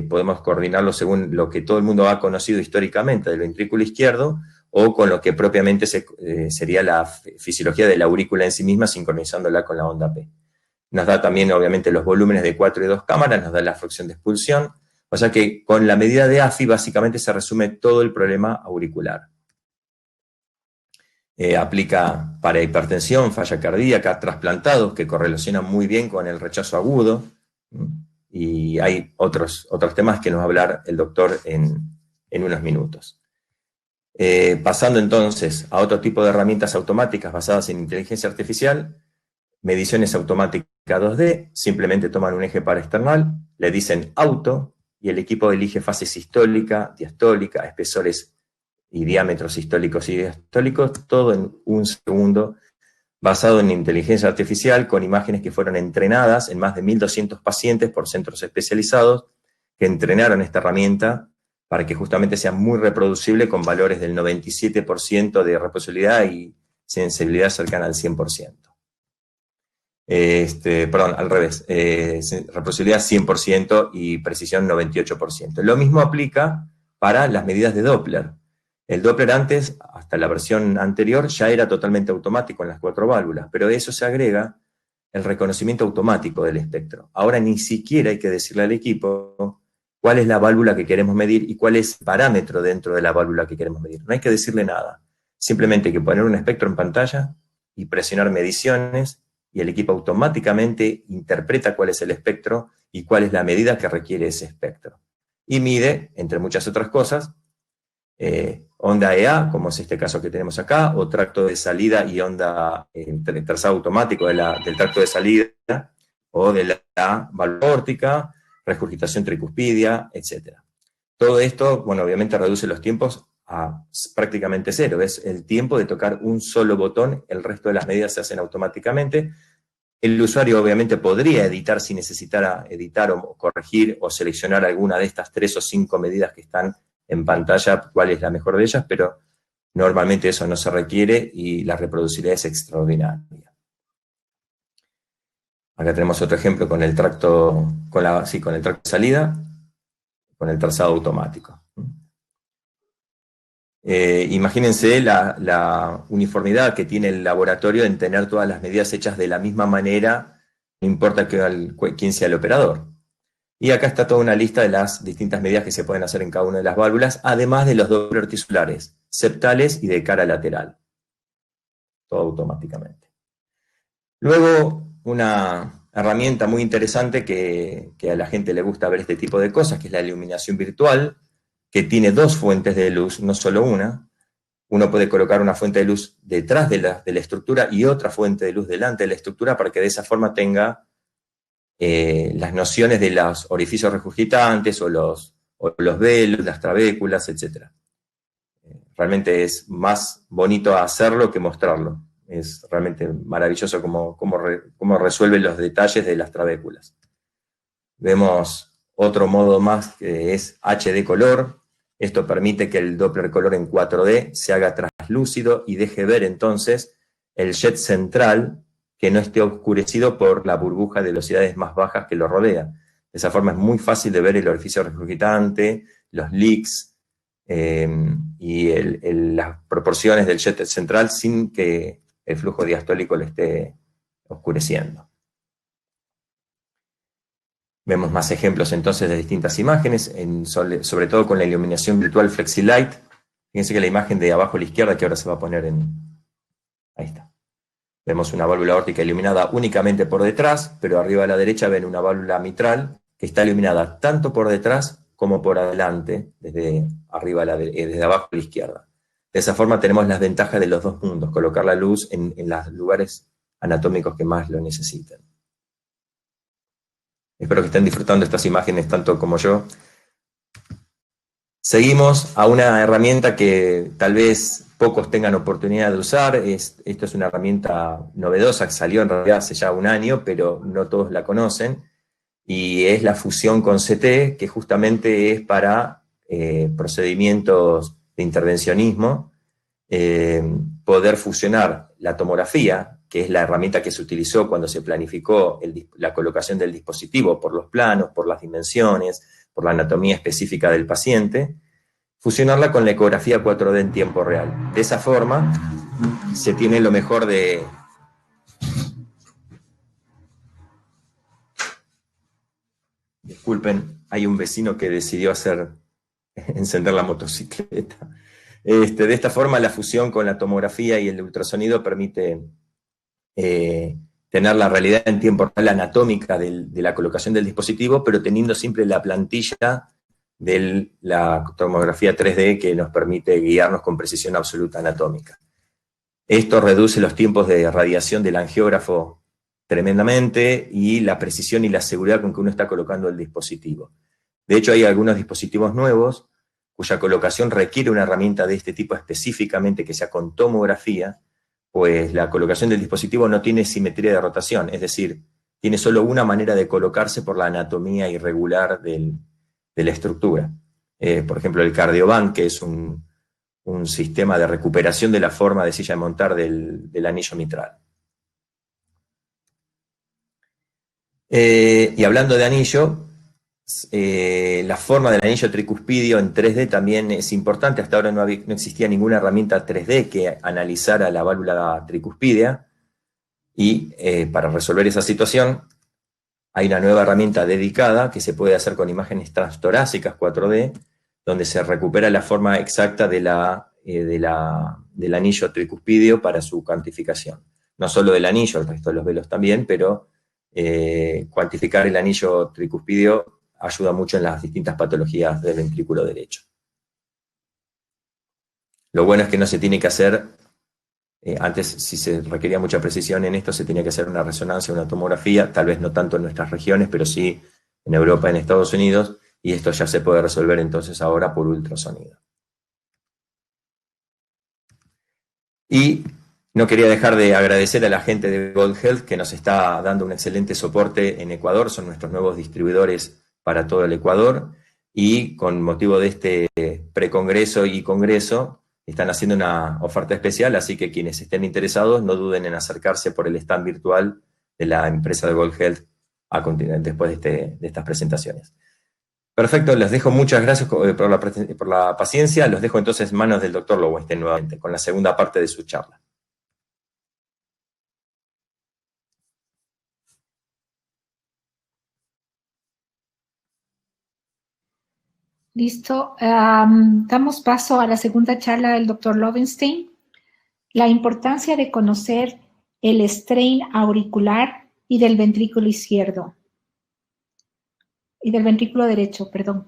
podemos coordinarlo según lo que todo el mundo ha conocido históricamente del ventrículo izquierdo, o con lo que propiamente sería la fisiología de la aurícula en sí misma, sincronizándola con la onda P. Nos da también, obviamente, los volúmenes de 4 y 2 cámaras, nos da la fracción de expulsión, o sea que con la medida de AFI básicamente se resume todo el problema auricular. Aplica para hipertensión, falla cardíaca, trasplantados, que correlacionan muy bien con el rechazo agudo, y hay otros temas que nos va a hablar el doctor en unos minutos. Pasando entonces a otro tipo de herramientas automáticas basadas en inteligencia artificial, mediciones automáticas 2D, simplemente toman un eje paraesternal, le dicen auto, y el equipo elige fase sistólica, diastólica, espesores y diámetros sistólicos y diastólicos, todo en 1 segundo, basado en inteligencia artificial, con imágenes que fueron entrenadas en más de 1.200 pacientes por centros especializados, que entrenaron esta herramienta para que justamente sea muy reproducible, con valores del 97% de reproducibilidad y sensibilidad cercana al 100%. Perdón, al revés, reproducibilidad 100% y precisión 98%. Lo mismo aplica para las medidas de Doppler. El Doppler antes, hasta la versión anterior, ya era totalmente automático en las 4 válvulas, pero a eso se agrega el reconocimiento automático del espectro. Ahora ni siquiera hay que decirle al equipo cuál es la válvula que queremos medir y cuál es el parámetro dentro de la válvula que queremos medir. No hay que decirle nada. Simplemente hay que poner un espectro en pantalla y presionar mediciones, y el equipo automáticamente interpreta cuál es el espectro y cuál es la medida que requiere ese espectro. Y mide, entre muchas otras cosas, onda EA, como es este caso que tenemos acá, o tracto de salida y onda trazado automático del tracto de salida, o de la válvula órtica, regurgitación tricuspidia, etc. Todo esto, bueno, obviamente reduce los tiempos a prácticamente 0, es el tiempo de tocar un solo botón, el resto de las medidas se hacen automáticamente. El usuario obviamente podría editar si necesitara editar o corregir o seleccionar alguna de estas 3 o 5 medidas que están en pantalla, cuál es la mejor de ellas, pero normalmente eso no se requiere y la reproducibilidad es extraordinaria. Acá tenemos otro ejemplo con el tracto, con el tracto de salida, con el trazado automático. Imagínense la uniformidad que tiene el laboratorio en tener todas las medidas hechas de la misma manera, no importa quién sea el operador. Y acá está toda una lista de las distintas medidas que se pueden hacer en cada una de las válvulas, además de los Doppler tisulares, septales y de cara lateral. Todo automáticamente. Luego, una herramienta muy interesante que a la gente le gusta ver este tipo de cosas, que es la iluminación virtual, que tiene 2 fuentes de luz, no solo una. Uno puede colocar una fuente de luz detrás de la estructura y otra fuente de luz delante de la estructura, para que de esa forma tenga las nociones de los orificios regurgitantes o los velos, las trabéculas, etc. Realmente es más bonito hacerlo que mostrarlo. Es realmente maravilloso cómo resuelve los detalles de las trabéculas. Vemos otro modo más, que es HD color. Esto permite que el Doppler color en 4D se haga lúcido y deje ver entonces el jet central que no esté oscurecido por la burbuja de velocidades más bajas que lo rodea. De esa forma es muy fácil de ver el orificio regurgitante, los leaks y las proporciones del jet central sin que el flujo diastólico lo esté oscureciendo. Vemos más ejemplos entonces de distintas imágenes, sobre todo con la iluminación virtual FlexiLight. Fíjense que la imagen de abajo a la izquierda, que ahora se va a poner ahí está. Vemos una válvula aórtica iluminada únicamente por detrás, pero arriba a la derecha ven una válvula mitral que está iluminada tanto por detrás como por adelante, desde abajo a la izquierda. De esa forma tenemos las ventajas de los dos mundos, colocar la luz en los lugares anatómicos que más lo necesiten. Espero que estén disfrutando estas imágenes tanto como yo. Seguimos a una herramienta que tal vez pocos tengan oportunidad de usar. Esto es una herramienta novedosa que salió en realidad hace ya un año, pero no todos la conocen, y es la fusión con CT, que justamente es para procedimientos de intervencionismo, poder fusionar la tomografía, que es la herramienta que se utilizó cuando se planificó la colocación del dispositivo por los planos, por las dimensiones, por la anatomía específica del paciente, fusionarla con la ecografía 4D en tiempo real. De esa forma se tiene lo mejor de... Disculpen, hay un vecino que decidió encender la motocicleta. De esta forma la fusión con la tomografía y el ultrasonido permite tener la realidad en tiempo real anatómica de la colocación del dispositivo, pero teniendo siempre la plantilla de la tomografía 3D que nos permite guiarnos con precisión absoluta anatómica. Esto reduce los tiempos de radiación del angiógrafo tremendamente y la precisión y la seguridad con que uno está colocando el dispositivo. De hecho, hay algunos dispositivos nuevos cuya colocación requiere una herramienta de este tipo específicamente que sea con tomografía, pues la colocación del dispositivo no tiene simetría de rotación, es decir, tiene solo una manera de colocarse por la anatomía irregular de la estructura. Por ejemplo, el CardioBand, que es un sistema de recuperación de la forma de silla de montar del anillo mitral. Y hablando de anillo, la forma del anillo tricuspidio en 3D también es importante. Hasta ahora no existía ninguna herramienta 3D que analizara la válvula tricuspidia, y para resolver esa situación hay una nueva herramienta dedicada que se puede hacer con imágenes transtorácicas 4D, donde se recupera la forma exacta del anillo tricuspidio para su cuantificación. No solo del anillo, el resto de los velos también, pero cuantificar el anillo tricuspidio ayuda mucho en las distintas patologías del ventrículo derecho. Lo bueno es que no se tiene que hacer, antes si se requería mucha precisión en esto, se tenía que hacer una resonancia, una tomografía, tal vez no tanto en nuestras regiones, pero sí en Europa, en Estados Unidos, y esto ya se puede resolver entonces ahora por ultrasonido. Y no quería dejar de agradecer a la gente de Gold Health que nos está dando un excelente soporte en Ecuador, son nuestros nuevos distribuidores para todo el Ecuador, y con motivo de este precongreso y congreso están haciendo una oferta especial, así que quienes estén interesados no duden en acercarse por el stand virtual de la empresa de Gold Health después de estas presentaciones. Perfecto, les dejo, muchas gracias por la paciencia, los dejo entonces en manos del doctor Lowenstein nuevamente, con la segunda parte de su charla. Listo. Damos paso a la segunda charla del doctor Lowenstein. La importancia de conocer el strain auricular y del ventrículo izquierdo. Y del ventrículo derecho, perdón.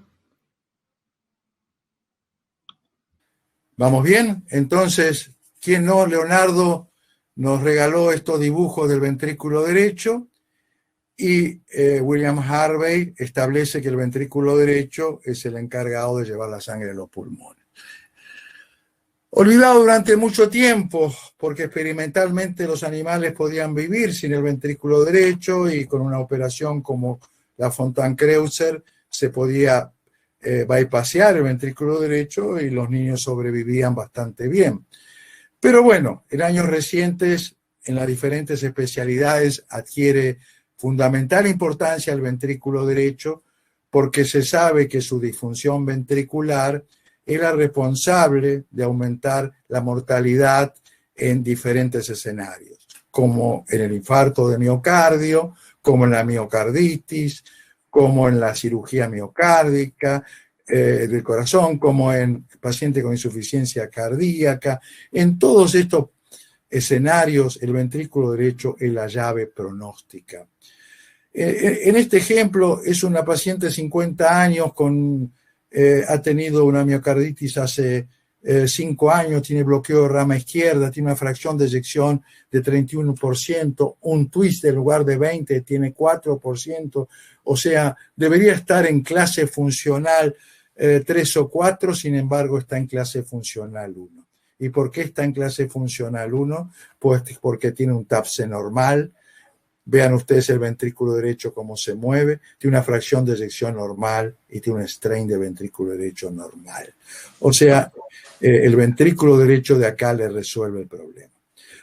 ¿Vamos bien? Entonces, ¿quién no? Leonardo nos regaló estos dibujos del ventrículo derecho. Y William Harvey establece que el ventrículo derecho es el encargado de llevar la sangre a los pulmones. Olvidado durante mucho tiempo, porque experimentalmente los animales podían vivir sin el ventrículo derecho, y con una operación como la Fontan-Kreuzer se podía bypassear el ventrículo derecho y los niños sobrevivían bastante bien. Pero bueno, en años recientes, en las diferentes especialidades, adquiere fundamental importancia el ventrículo derecho, porque se sabe que su disfunción ventricular es la responsable de aumentar la mortalidad en diferentes escenarios, como en el infarto de miocardio, como en la miocarditis, como en la cirugía miocárdica del corazón, como en pacientes con insuficiencia cardíaca. En todos estos escenarios, el ventrículo derecho es la llave pronóstica. En este ejemplo, es una paciente de 50 años ha tenido una miocarditis hace 5 años, tiene bloqueo de rama izquierda, tiene una fracción de eyección de 31%, un twist en lugar de 20 tiene 4%, o sea, debería estar en clase funcional 3 o 4, sin embargo está en clase funcional 1. ¿Y por qué está en clase funcional 1? Pues porque tiene un TAPSE normal. Vean ustedes el ventrículo derecho cómo se mueve, tiene una fracción de eyección normal y tiene un strain de ventrículo derecho normal. O sea, el ventrículo derecho de acá le resuelve el problema.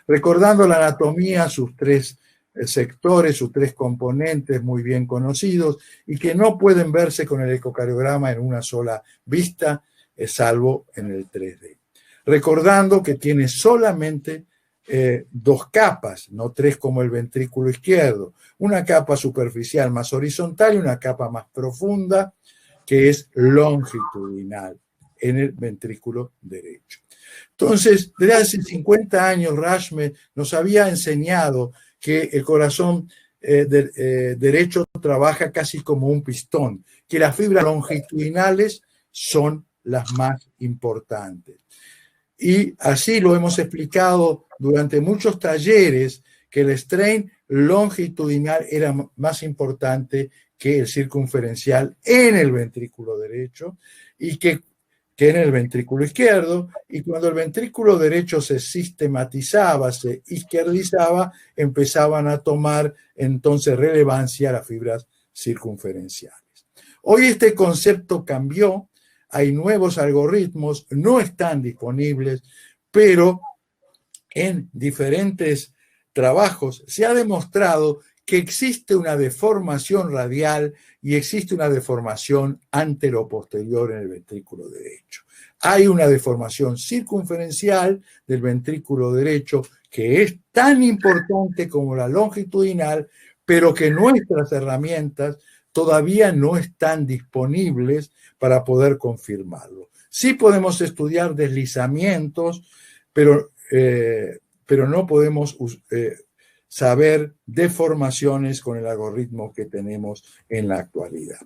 Recordando la anatomía, sus 3 sectores, sus 3 componentes muy bien conocidos y que no pueden verse con el ecocardiograma en una sola vista, salvo en el 3D. Recordando que tiene solamente 2 capas, no 3 como el ventrículo izquierdo, una capa superficial más horizontal y una capa más profunda que es longitudinal en el ventrículo derecho. Entonces, desde hace 50 años Rashme nos había enseñado que el corazón derecho trabaja casi como un pistón, que las fibras longitudinales son las más importantes. Y así lo hemos explicado durante muchos talleres, que el strain longitudinal era más importante que el circunferencial en el ventrículo derecho y que en el ventrículo izquierdo. Y cuando el ventrículo derecho se sistematizaba, se izquierdizaba, empezaban a tomar entonces relevancia las fibras circunferenciales. Hoy este concepto cambió. Hay nuevos algoritmos, no están disponibles, pero en diferentes trabajos se ha demostrado que existe una deformación radial y existe una deformación anteroposterior en el ventrículo derecho. Hay una deformación circunferencial del ventrículo derecho que es tan importante como la longitudinal, pero que nuestras herramientas todavía no están disponibles para poder confirmarlo. Sí podemos estudiar deslizamientos, pero no podemos saber deformaciones con el algoritmo que tenemos en la actualidad.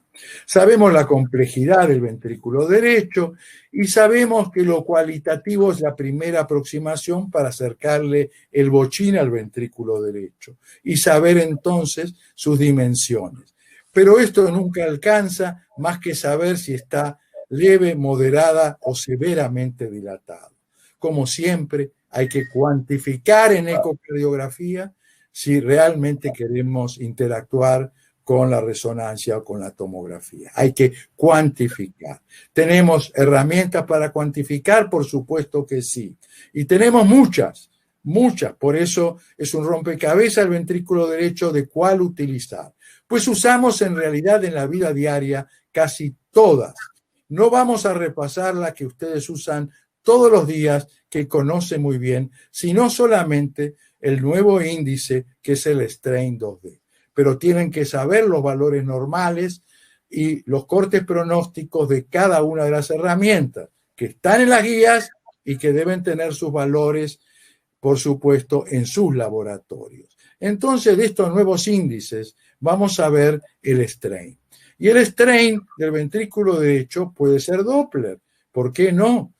Sabemos la complejidad del ventrículo derecho y sabemos que lo cualitativo es la primera aproximación para acercarle el bochín al ventrículo derecho y saber entonces sus dimensiones. Pero esto nunca alcanza más que saber si está leve, moderada o severamente dilatado. Como siempre, hay que cuantificar en ecocardiografía si realmente queremos interactuar con la resonancia o con la tomografía. Hay que cuantificar. ¿Tenemos herramientas para cuantificar? Por supuesto que sí. Y tenemos muchas. Por eso es un rompecabezas el ventrículo derecho de cuál utilizar. Pues usamos en realidad en la vida diaria casi todas. No vamos a repasar las que ustedes usan todos los días, que conocen muy bien, sino solamente el nuevo índice que es el strain 2D. Pero tienen que saber los valores normales y los cortes pronósticos de cada una de las herramientas que están en las guías y que deben tener sus valores, por supuesto, en sus laboratorios. Entonces, de estos nuevos índices, vamos a ver el strain. Y el strain del ventrículo derecho puede ser Doppler. ¿Por qué no?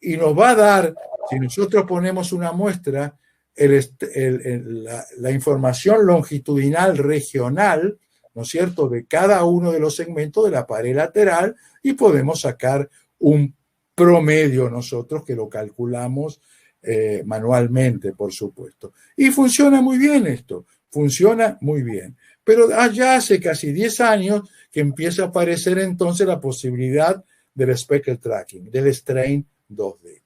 Y nos va a dar, si nosotros ponemos una muestra, la información longitudinal regional, ¿no es cierto?, de cada uno de los segmentos de la pared lateral y podemos sacar un promedio nosotros que lo calculamos manualmente, por supuesto. Y funciona muy bien esto, funciona muy bien. Pero ya hace casi 10 años que empieza a aparecer entonces la posibilidad del speckle tracking, del strain 2D.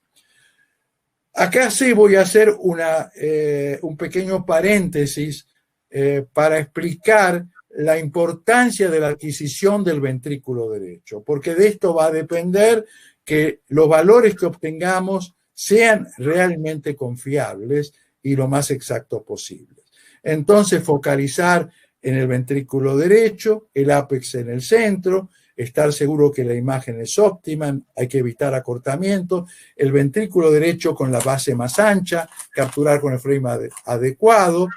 Acá sí voy a hacer un pequeño paréntesis para explicar la importancia de la adquisición del ventrículo derecho, porque de esto va a depender que los valores que obtengamos sean realmente confiables y lo más exactos posibles. Entonces, focalizar en el ventrículo derecho, el ápex en el centro, estar seguro que la imagen es óptima, hay que evitar acortamiento, el ventrículo derecho con la base más ancha, capturar con el frame adecuado.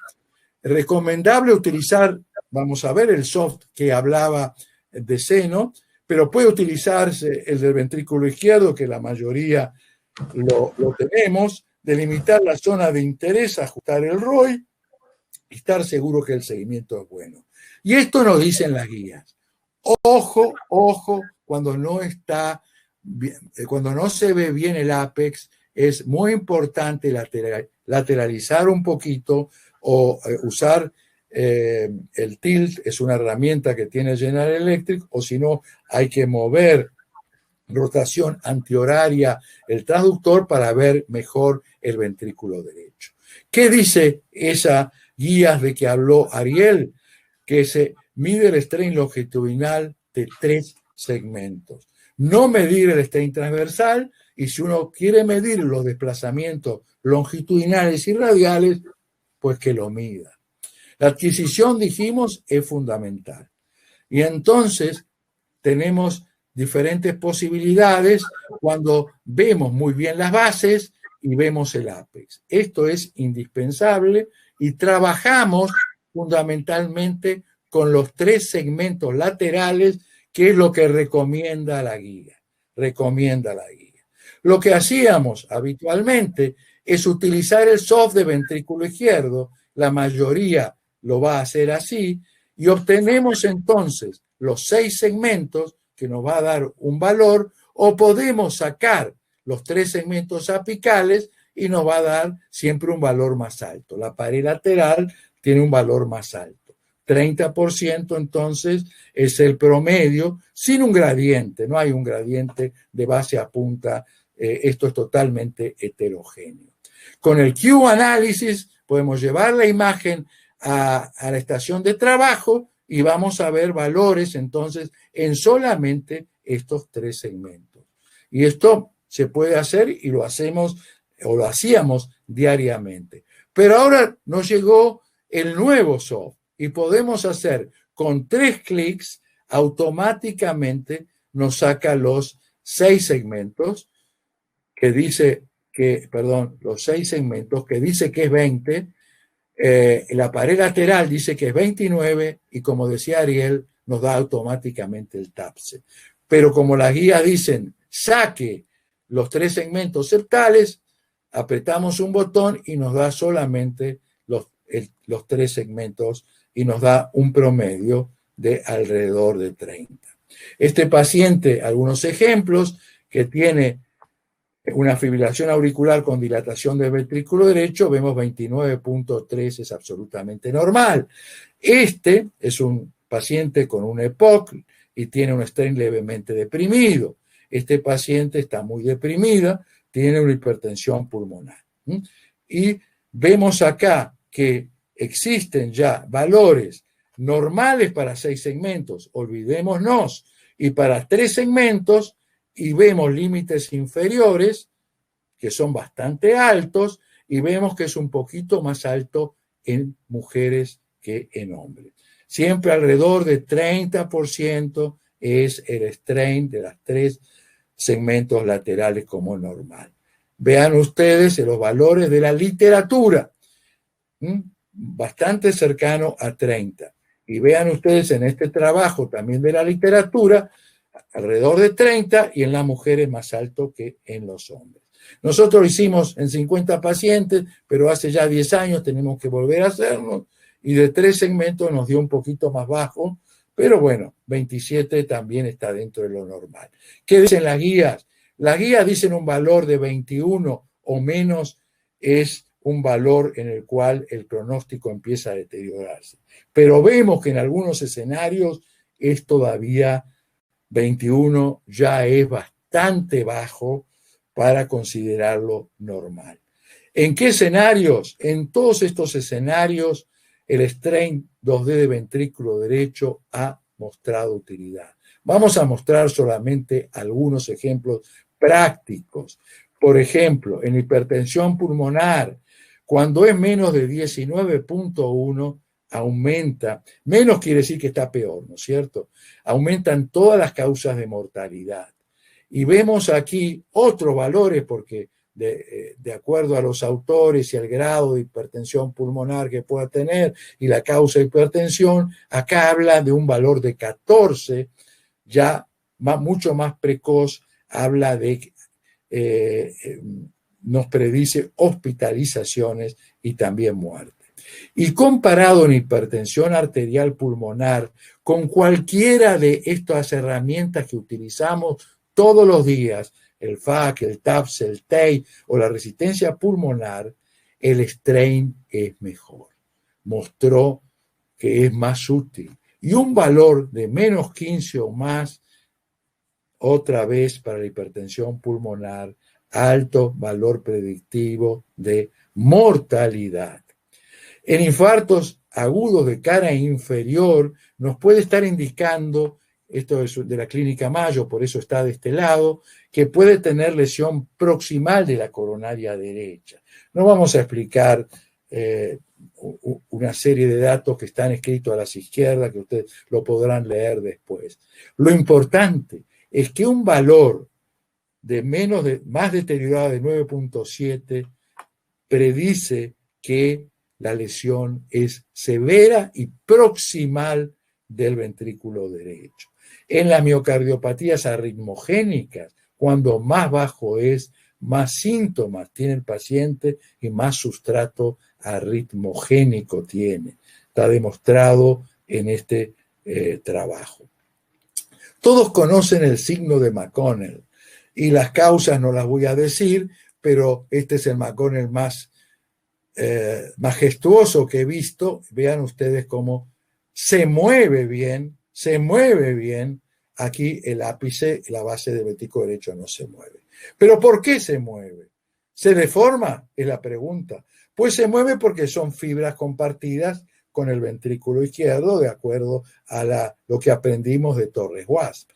Recomendable utilizar, vamos a ver, el soft que hablaba de seno, pero puede utilizarse el del ventrículo izquierdo, que la mayoría lo tenemos, delimitar la zona de interés, ajustar el ROI y estar seguro que el seguimiento es bueno. Y esto nos dicen las guías. Ojo, ojo, cuando no está bien, cuando no se ve bien el ápex, es muy importante lateralizar un poquito o usar el tilt, es una herramienta que tiene General Electric, o si no, hay que mover rotación antihoraria el transductor para ver mejor el ventrículo derecho. ¿Qué dice esa guía de que habló Ariel? Que se mide el strain longitudinal de 3 segmentos. No medir el strain transversal, y si uno quiere medir los desplazamientos longitudinales y radiales, pues que lo mida. La adquisición, dijimos, es fundamental. Y entonces tenemos diferentes posibilidades cuando vemos muy bien las bases y vemos el ápex. Esto es indispensable y trabajamos fundamentalmente con los 3 segmentos laterales, que es lo que recomienda la guía. Lo que hacíamos habitualmente es utilizar el soft de ventrículo izquierdo, la mayoría lo va a hacer así, y obtenemos entonces los 6 segmentos que nos va a dar un valor, o podemos sacar los 3 segmentos apicales y nos va a dar siempre un valor más alto. La pared lateral tiene un valor más alto. 30% entonces es el promedio, sin un gradiente, no hay un gradiente de base a punta, esto es totalmente heterogéneo. Con el Q-análisis podemos llevar la imagen a la estación de trabajo y vamos a ver valores entonces en solamente estos 3 segmentos. Y esto se puede hacer y lo hacemos o lo hacíamos diariamente. Pero ahora nos llegó el nuevo soft y podemos hacer con 3 clics, automáticamente nos saca los 6 segmentos que dice que, los 6 segmentos que dice que es 20. La pared lateral dice que es 29 y, como decía Ariel, nos da automáticamente el TAPSE. Pero como las guías dicen, saque los 3 segmentos septales, apretamos un botón y nos da solamente los 3 segmentos y nos da un promedio de alrededor de 30. Este paciente, algunos ejemplos, que tiene una fibrilación auricular con dilatación del ventrículo derecho, vemos 29.3, es absolutamente normal. Este es un paciente con un EPOC y tiene un strain levemente deprimido. Este paciente está muy deprimida, tiene una hipertensión pulmonar. Y vemos acá que existen ya valores normales para 6 segmentos, olvidémonos, y para 3 segmentos, y vemos límites inferiores que son bastante altos y vemos que es un poquito más alto en mujeres que en hombres. Siempre alrededor de 30% es el strain de los 3 segmentos laterales como normal. Vean ustedes los valores de la literatura, bastante cercano a 30. Y vean ustedes en este trabajo también de la literatura, alrededor de 30, y en las mujeres más alto que en los hombres. Nosotros lo hicimos en 50 pacientes, pero hace ya 10 años tenemos que volver a hacerlo, y de 3 segmentos nos dio un poquito más bajo, pero bueno, 27 también está dentro de lo normal. ¿Qué dicen las guías? Las guías dicen un valor de 21 o menos es un valor en el cual el pronóstico empieza a deteriorarse. Pero vemos que en algunos escenarios es todavía 21, ya es bastante bajo para considerarlo normal. ¿En qué escenarios? En todos estos escenarios, el strain 2D de ventrículo derecho ha mostrado utilidad. Vamos a mostrar solamente algunos ejemplos prácticos. Por ejemplo, en hipertensión pulmonar, cuando es menos de 19.1, aumenta, menos quiere decir que está peor, ¿no es cierto? Aumentan todas las causas de mortalidad. Y vemos aquí otros valores, porque de acuerdo a los autores y al grado de hipertensión pulmonar que pueda tener y la causa de hipertensión, acá habla de un valor de 14, ya mucho más precoz, habla de, nos predice hospitalizaciones y también muerte. Y comparado en hipertensión arterial pulmonar con cualquiera de estas herramientas que utilizamos todos los días, el FAC, el TAPS, el TEI o la resistencia pulmonar, el strain es mejor. Mostró que es más útil. Y un valor de menos 15 o más, otra vez para la hipertensión pulmonar, alto valor predictivo de mortalidad. En infartos agudos de cara inferior nos puede estar indicando, esto es de la clínica Mayo, por eso está de este lado, que puede tener lesión proximal de la coronaria derecha. No vamos a explicar una serie de datos que están escritos a la izquierda, que ustedes lo podrán leer después. Lo importante es que un valor de más deteriorado de 9.7 predice que la lesión es severa y proximal del ventrículo derecho. En las miocardiopatías arritmogénicas, cuando más bajo es, más síntomas tiene el paciente y más sustrato arritmogénico tiene. Está demostrado en este trabajo. Todos conocen el signo de McConnell y las causas no las voy a decir, pero este es el McConnell más majestuoso que he visto. Vean ustedes cómo se mueve bien. Aquí el ápice, la base del ventrículo derecho no se mueve. ¿Pero por qué se mueve? ¿Se deforma? Es la pregunta. Pues se mueve porque son fibras compartidas con el ventrículo izquierdo, de acuerdo a lo que aprendimos de Torres-Wasp.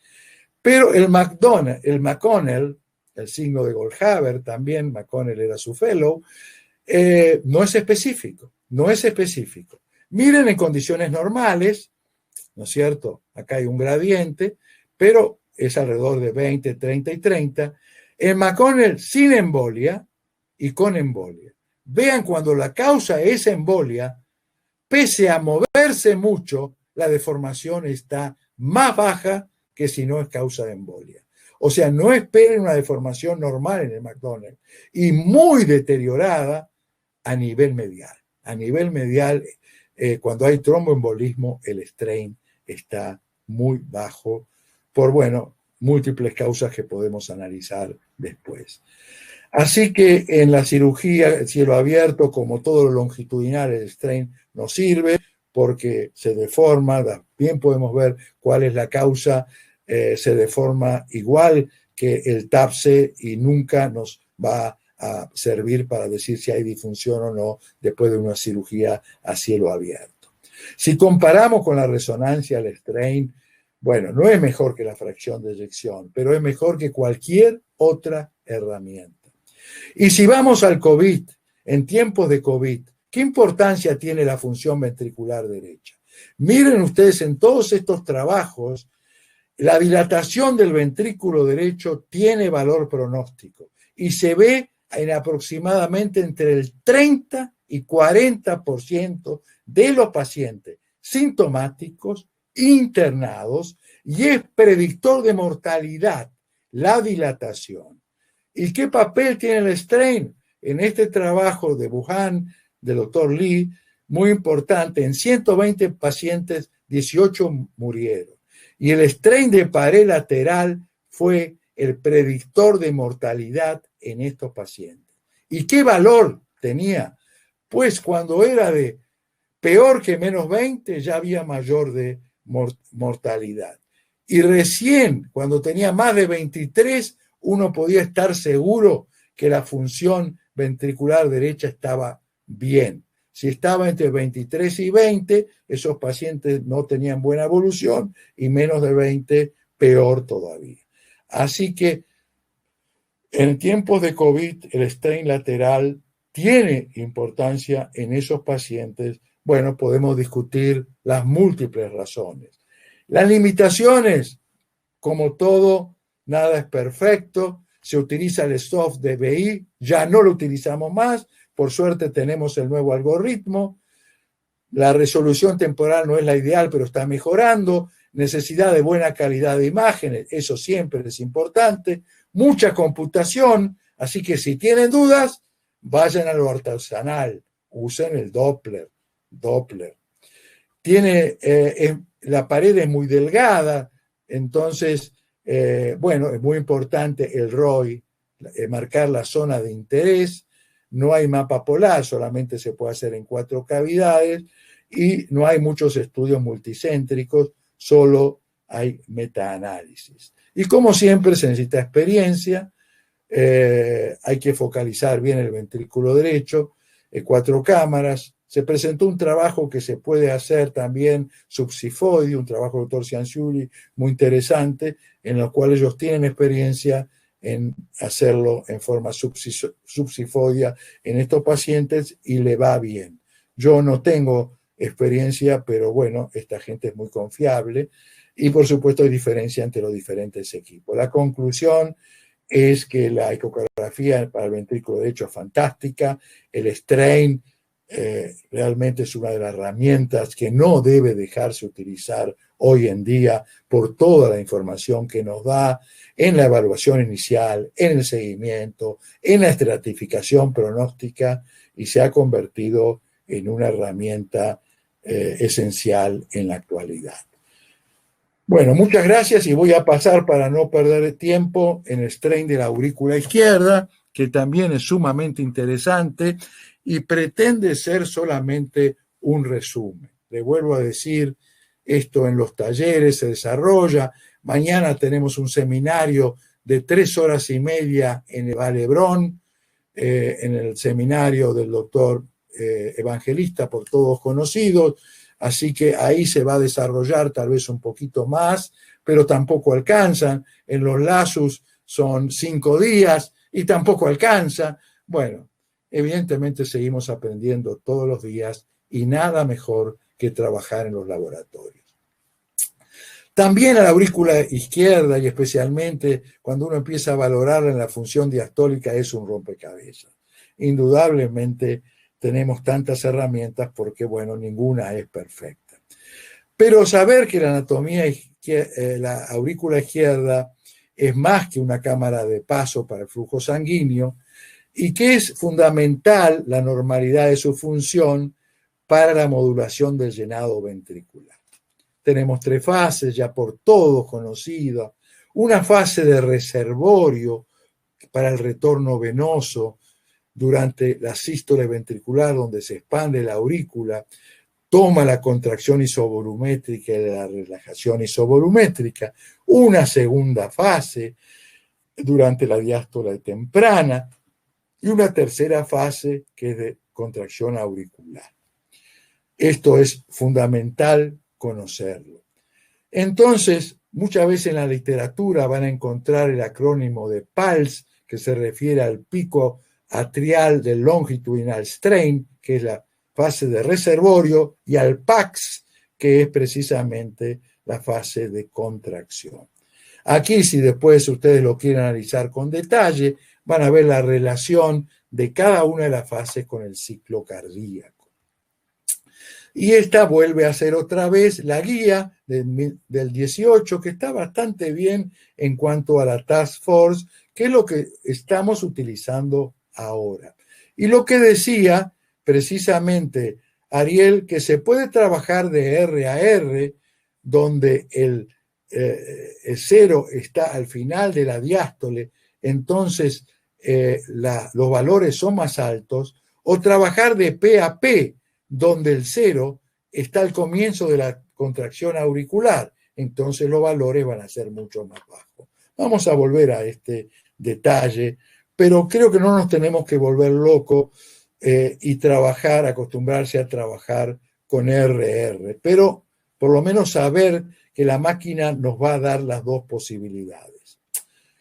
Pero el McConnell, el signo de Goldhaber, también McConnell era su fellow, no es específico. Miren en condiciones normales, ¿no es cierto? Acá hay un gradiente, pero es alrededor de 20, 30 y 30. En McConnell sin embolia y con embolia. Vean, cuando la causa es embolia, pese a moverse mucho, la deformación está más baja que si no es causa de embolia. O sea, no esperen una deformación normal en el McDonnell y muy deteriorada a nivel medial. A nivel medial, cuando hay tromboembolismo, el strain está muy bajo por, múltiples causas que podemos analizar después. Así que en la cirugía cielo abierto, como todo lo longitudinal, el strain no sirve porque se deforma. Bien podemos ver cuál es la causa. Se deforma igual que el TAPSE y nunca nos va a servir para decir si hay disfunción o no después de una cirugía a cielo abierto. Si comparamos con la resonancia, el strain, no es mejor que la fracción de eyección, pero es mejor que cualquier otra herramienta. Y si vamos al COVID, en tiempos de COVID, ¿qué importancia tiene la función ventricular derecha? Miren ustedes en todos estos trabajos, la dilatación del ventrículo derecho tiene valor pronóstico y se ve en aproximadamente entre el 30 y 40% de los pacientes sintomáticos internados y es predictor de mortalidad, la dilatación. ¿Y qué papel tiene el strain? En este trabajo de Wuhan, del doctor Lee, muy importante, en 120 pacientes, 18 murieron. Y el strain de pared lateral fue el predictor de mortalidad en estos pacientes. ¿Y qué valor tenía? Pues cuando era de peor que menos 20, ya había mayor de mortalidad. Y recién, cuando tenía más de 23, uno podía estar seguro que la función ventricular derecha estaba bien. Si estaba entre 23 y 20, esos pacientes no tenían buena evolución, y menos de 20, peor todavía. Así que en tiempos de COVID, el strain lateral tiene importancia en esos pacientes. Bueno, podemos discutir las múltiples razones. Las limitaciones, como todo, nada es perfecto. Se utiliza el soft DBI, ya no lo utilizamos más. Por suerte tenemos el nuevo algoritmo. La resolución temporal no es la ideal, pero está mejorando. Necesidad de buena calidad de imágenes, eso siempre es importante. Mucha computación, así que si tienen dudas, vayan a lo artesanal, usen el Doppler. La pared es muy delgada, entonces, bueno, es muy importante el ROI, marcar la zona de interés. No hay mapa polar, solamente se puede hacer en 4 cavidades, y no hay muchos estudios multicéntricos, solo hay metaanálisis. Y como siempre se necesita experiencia, hay que focalizar bien el ventrículo derecho, 4 cámaras. Se presentó un trabajo que se puede hacer también subsifoide, un trabajo del doctor Cianciulli muy interesante, en el cual ellos tienen experiencia en hacerlo en forma subsifodia en estos pacientes y le va bien. Yo no tengo experiencia, pero bueno, esta gente es muy confiable y por supuesto hay diferencia entre los diferentes equipos. La conclusión es que la ecografía para el ventrículo derecho es fantástica, el strain realmente es una de las herramientas que no debe dejarse utilizar hoy en día por toda la información que nos da en la evaluación inicial, en el seguimiento, en la estratificación pronóstica, y se ha convertido en una herramienta esencial en la actualidad. Bueno, muchas gracias, y voy a pasar, para no perder tiempo, en el strain de la aurícula izquierda, que también es sumamente interesante y pretende ser solamente un resumen. Le vuelvo a decir, esto en los talleres se desarrolla. Mañana tenemos un seminario de 3 horas y media en el Vallebrón, en el seminario del doctor Evangelista, por todos conocidos. Así que ahí se va a desarrollar tal vez un poquito más, pero tampoco alcanzan. En los LASUS son 5 días y tampoco alcanza. Bueno, evidentemente seguimos aprendiendo todos los días y nada mejor que trabajar en los laboratorios. También a la aurícula izquierda, y especialmente cuando uno empieza a valorarla en la función diastólica, es un rompecabezas. Indudablemente tenemos tantas herramientas porque, bueno, ninguna es perfecta. Pero saber que la anatomía, la aurícula izquierda es más que una cámara de paso para el flujo sanguíneo, y que es fundamental la normalidad de su función para la modulación del llenado ventricular. Tenemos 3 fases, ya por todos conocidas. Una fase de reservorio para el retorno venoso durante la sístole ventricular, donde se expande la aurícula, toma la contracción isovolumétrica y la relajación isovolumétrica. Una segunda fase durante la diástole temprana, y una tercera fase que es de contracción auricular. Esto es fundamental conocerlo. Entonces, muchas veces en la literatura van a encontrar el acrónimo de PALS, que se refiere al pico atrial del longitudinal strain, que es la fase de reservorio, y al PAX, que es precisamente la fase de contracción. Aquí, si después ustedes lo quieren analizar con detalle, van a ver la relación de cada una de las fases con el ciclo cardíaco. Y esta vuelve a ser otra vez la guía del 18, que está bastante bien en cuanto a la Task Force, que es lo que estamos utilizando ahora. Y lo que decía precisamente Ariel, que se puede trabajar de R a R, donde el 0 está al final de la diástole, entonces los valores son más altos, o trabajar de P a P, donde el 0 está al comienzo de la contracción auricular, entonces los valores van a ser mucho más bajos. Vamos a volver a este detalle, pero creo que no nos tenemos que volver locos y acostumbrarse a trabajar con RR, pero por lo menos saber que la máquina nos va a dar las dos posibilidades.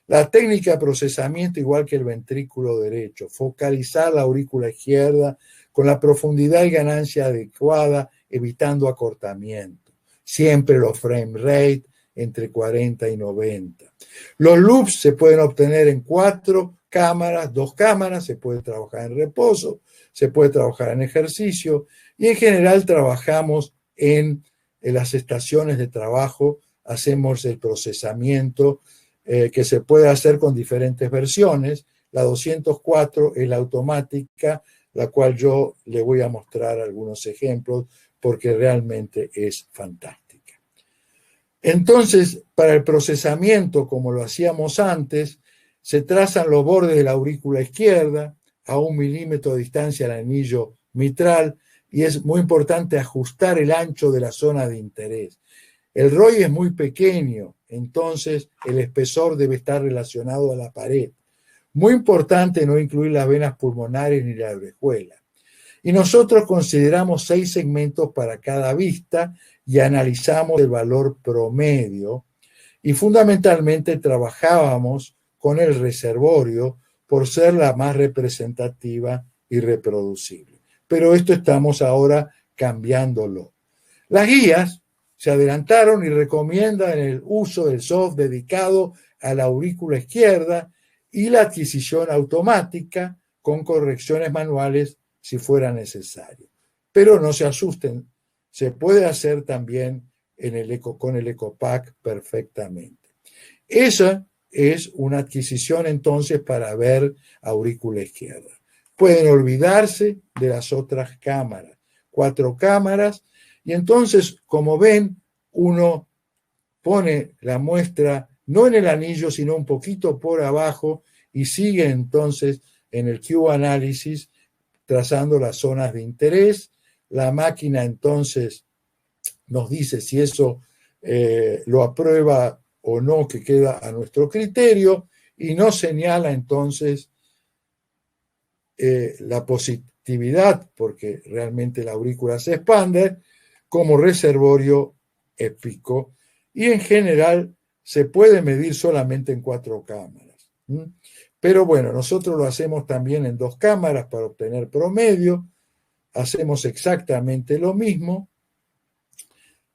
La técnica de procesamiento, igual que el ventrículo derecho, focalizar la aurícula izquierda con la profundidad y ganancia adecuada, evitando acortamiento. Siempre los frame rate entre 40 y 90. Los loops se pueden obtener en 4 cámaras, 2 cámaras, se puede trabajar en reposo, se puede trabajar en ejercicio y en general trabajamos en las estaciones de trabajo, hacemos el procesamiento que se puede hacer con diferentes versiones. La 204 es la automática, la cual yo le voy a mostrar algunos ejemplos porque realmente es fantástica. Entonces, para el procesamiento, como lo hacíamos antes, se trazan los bordes de la aurícula izquierda a 1 milímetro de distancia del anillo mitral y es muy importante ajustar el ancho de la zona de interés. El ROI es muy pequeño, entonces el espesor debe estar relacionado a la pared. Muy importante no incluir las venas pulmonares ni la orejuela. Y nosotros consideramos 6 segmentos para cada vista y analizamos el valor promedio y fundamentalmente trabajábamos con el reservorio por ser la más representativa y reproducible. Pero esto estamos ahora cambiándolo. Las guías se adelantaron y recomiendan el uso del software dedicado a la aurícula izquierda y la adquisición automática con correcciones manuales si fuera necesario. Pero no se asusten, se puede hacer también con el EcoPack perfectamente. Esa es una adquisición entonces para ver aurícula izquierda. Pueden olvidarse de las otras cámaras, 4 cámaras, y entonces, como ven, uno pone la muestra no en el anillo, sino un poquito por abajo y sigue entonces en el Q-Análisis trazando las zonas de interés. La máquina entonces nos dice si eso lo aprueba o no, que queda a nuestro criterio, y nos señala entonces la positividad, porque realmente la aurícula se expande, como reservorio épico, y en general se puede medir solamente en 4 cámaras. Pero bueno, nosotros lo hacemos también en 2 cámaras para obtener promedio, hacemos exactamente lo mismo,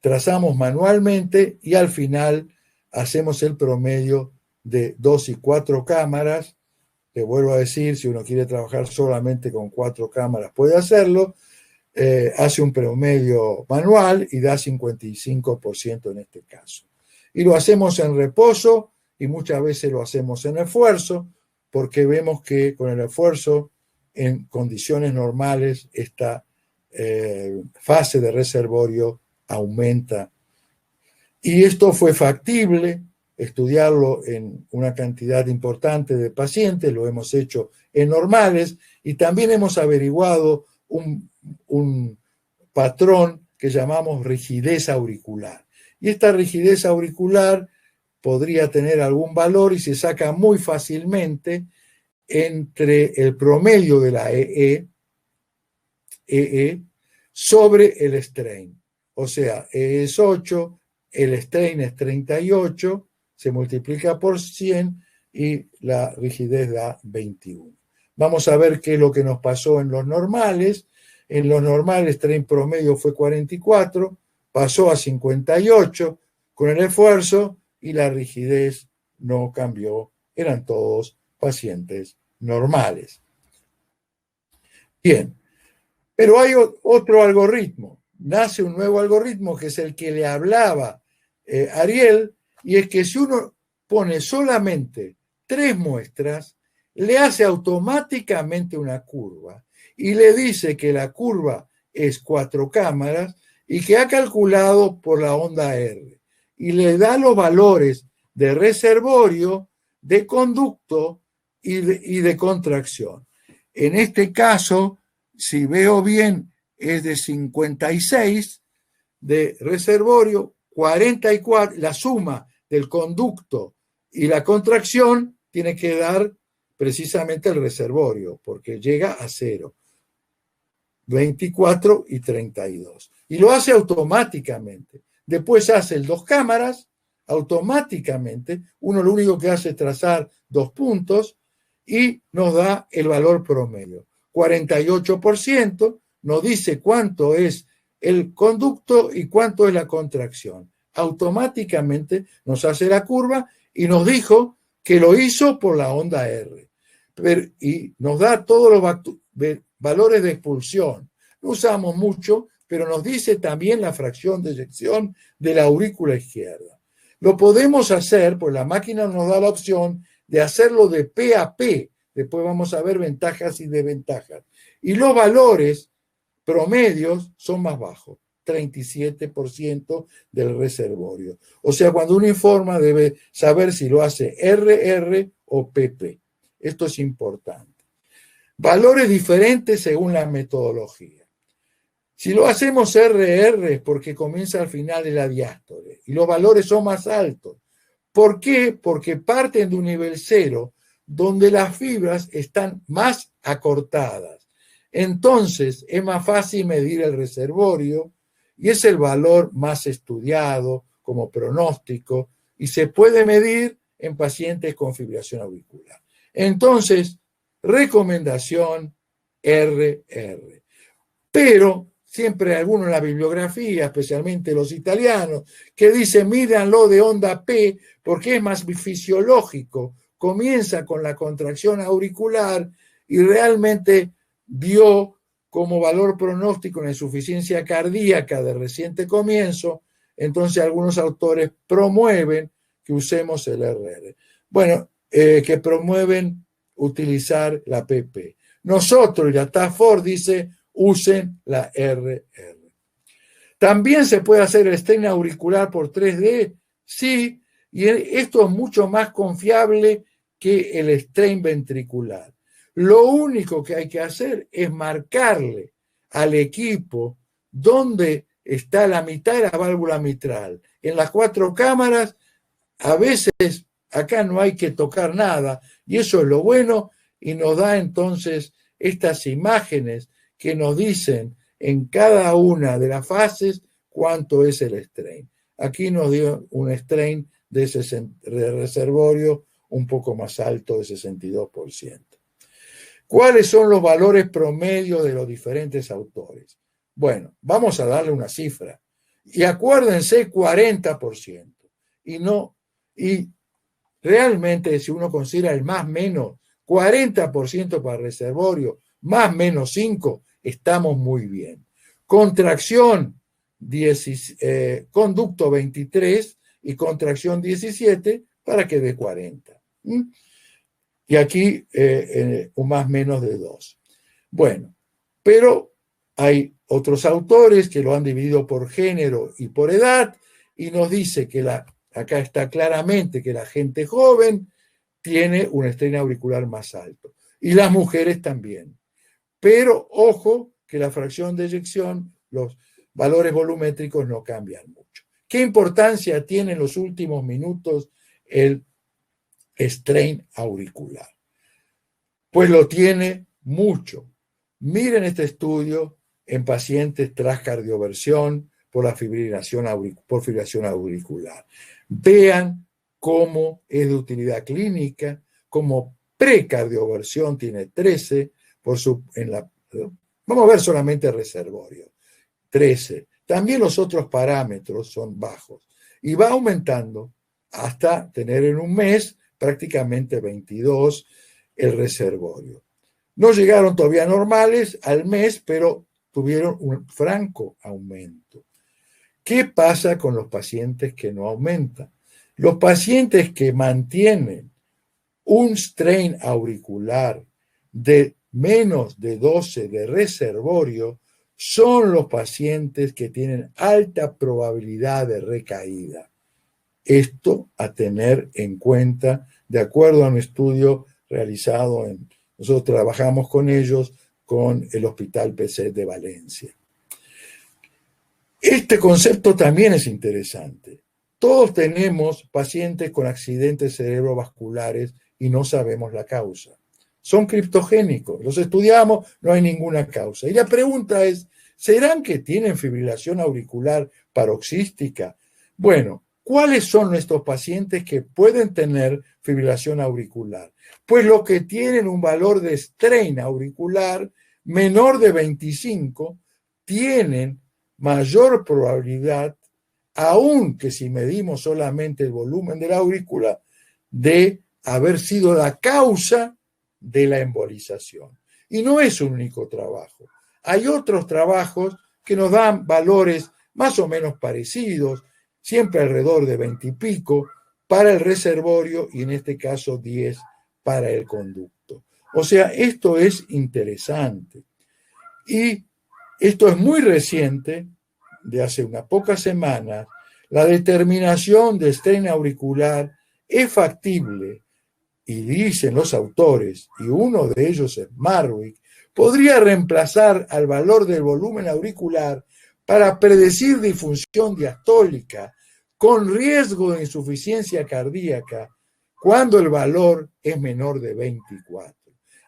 trazamos manualmente y al final hacemos el promedio de 2 y 4 cámaras. Le vuelvo a decir, si uno quiere trabajar solamente con 4 cámaras puede hacerlo, hace un promedio manual y da 55% en este caso. Y lo hacemos en reposo y muchas veces lo hacemos en esfuerzo, porque vemos que con el esfuerzo en condiciones normales esta fase de reservorio aumenta. Y esto fue factible, estudiarlo en una cantidad importante de pacientes, lo hemos hecho en normales y también hemos averiguado un patrón que llamamos rigidez auricular. Y esta rigidez auricular podría tener algún valor y se saca muy fácilmente entre el promedio de la EE sobre el strain. O sea, E es 8, el strain es 38, se multiplica por 100 y la rigidez da 21. Vamos a ver qué es lo que nos pasó en los normales. En los normales, strain promedio fue 44, pasó a 58 con el esfuerzo y la rigidez no cambió. Eran todos pacientes normales. Bien, pero hay otro algoritmo. Nace un nuevo algoritmo que es el que le hablaba Ariel, y es que si uno pone solamente 3 muestras, le hace automáticamente una curva y le dice que la curva es 4 cámaras y que ha calculado por la onda R y le da los valores de reservorio, de conducto y de contracción. En este caso, si veo bien, es de 56 de reservorio, 44, la suma del conducto y la contracción tiene que dar precisamente el reservorio, porque llega a 0, 24 y 32. Y lo hace automáticamente. Después hace el 2 cámaras, automáticamente. Uno lo único que hace es trazar 2 puntos y nos da el valor promedio. 48%, nos dice cuánto es el conducto y cuánto es la contracción. Automáticamente nos hace la curva y nos dijo que lo hizo por la onda R. Y nos da todos los valores de expulsión. No usamos mucho, pero nos dice también la fracción de eyección de la aurícula izquierda. Lo podemos hacer, pues la máquina nos da la opción de hacerlo de P a P. Después vamos a ver ventajas y desventajas. Y los valores promedios son más bajos, 37% del reservorio. O sea, cuando uno informa debe saber si lo hace RR o PP. Esto es importante. Valores diferentes según la metodología. Si lo hacemos RR es porque comienza al final de la diástole y los valores son más altos. ¿Por qué? Porque parten de un nivel 0 donde las fibras están más acortadas. Entonces es más fácil medir el reservorio y es el valor más estudiado como pronóstico y se puede medir en pacientes con fibrilación auricular. Entonces, recomendación RR. Pero siempre hay algunos en la bibliografía, especialmente los italianos, que dicen mídanlo de onda P porque es más fisiológico. Comienza con la contracción auricular y realmente dio como valor pronóstico una insuficiencia cardíaca de reciente comienzo. Entonces algunos autores promueven que usemos el RR. Bueno, que promueven utilizar la PP. Nosotros, y la Task Force dice, usen la RR. ¿También se puede hacer el strain auricular por 3D? Sí, y esto es mucho más confiable que el strain ventricular. Lo único que hay que hacer es marcarle al equipo dónde está la mitad de la válvula mitral. En las 4 cámaras, a veces acá no hay que tocar nada, y eso es lo bueno, y nos da entonces estas imágenes que nos dicen en cada una de las fases cuánto es el strain. Aquí nos dio un strain de reservorio un poco más alto, de 62%. ¿Cuáles son los valores promedios de los diferentes autores? Bueno, vamos a darle una cifra. Y acuérdense, 40%. Y realmente, si uno considera el más menos, 40% para reservorio, más menos 5, estamos muy bien. Contracción, conducto 23 y contracción 17 para que dé 40. Y aquí un más menos de 2. Bueno, pero hay otros autores que lo han dividido por género y por edad y nos dice que acá está claramente que la gente joven tiene un strain auricular más alto y las mujeres también. Pero ojo que la fracción de eyección, los valores volumétricos no cambian mucho. ¿Qué importancia tiene en los últimos minutos el strain auricular? Pues lo tiene mucho. Miren este estudio en pacientes tras cardioversión por fibrilación auricular. Vean cómo es de utilidad clínica, como precardioversión tiene 13, vamos a ver solamente el reservorio, 13. También los otros parámetros son bajos y va aumentando hasta tener en un mes prácticamente 22 el reservorio. No llegaron todavía normales al mes, pero tuvieron un franco aumento. ¿Qué pasa con los pacientes que no aumentan? Los pacientes que mantienen un strain auricular de menos de 12 de reservorio son los pacientes que tienen alta probabilidad de recaída. Esto a tener en cuenta, de acuerdo a un estudio realizado nosotros trabajamos con ellos, con el Hospital PC de Valencia. Este concepto también es interesante. Todos tenemos pacientes con accidentes cerebrovasculares y no sabemos la causa. son criptogénicos. Los estudiamos, no hay ninguna causa. Y la pregunta es, ¿serán que tienen fibrilación auricular paroxística? Bueno, ¿cuáles son estos pacientes que pueden tener fibrilación auricular? Pues los que tienen un valor de strain auricular menor de 25 tienen mayor probabilidad, aun que si medimos solamente el volumen de la aurícula, de haber sido la causa de la embolización. Y no es un único trabajo. Hay otros trabajos que nos dan valores más o menos parecidos, siempre alrededor de 20 y pico, para el reservorio y en este caso 10 para el conducto. O sea, esto es interesante. Y esto es muy reciente, de hace unas pocas semanas. La determinación de strain auricular es factible, y dicen los autores, y uno de ellos es Marwick, podría reemplazar al valor del volumen auricular para predecir disfunción diastólica con riesgo de insuficiencia cardíaca cuando el valor es menor de 24.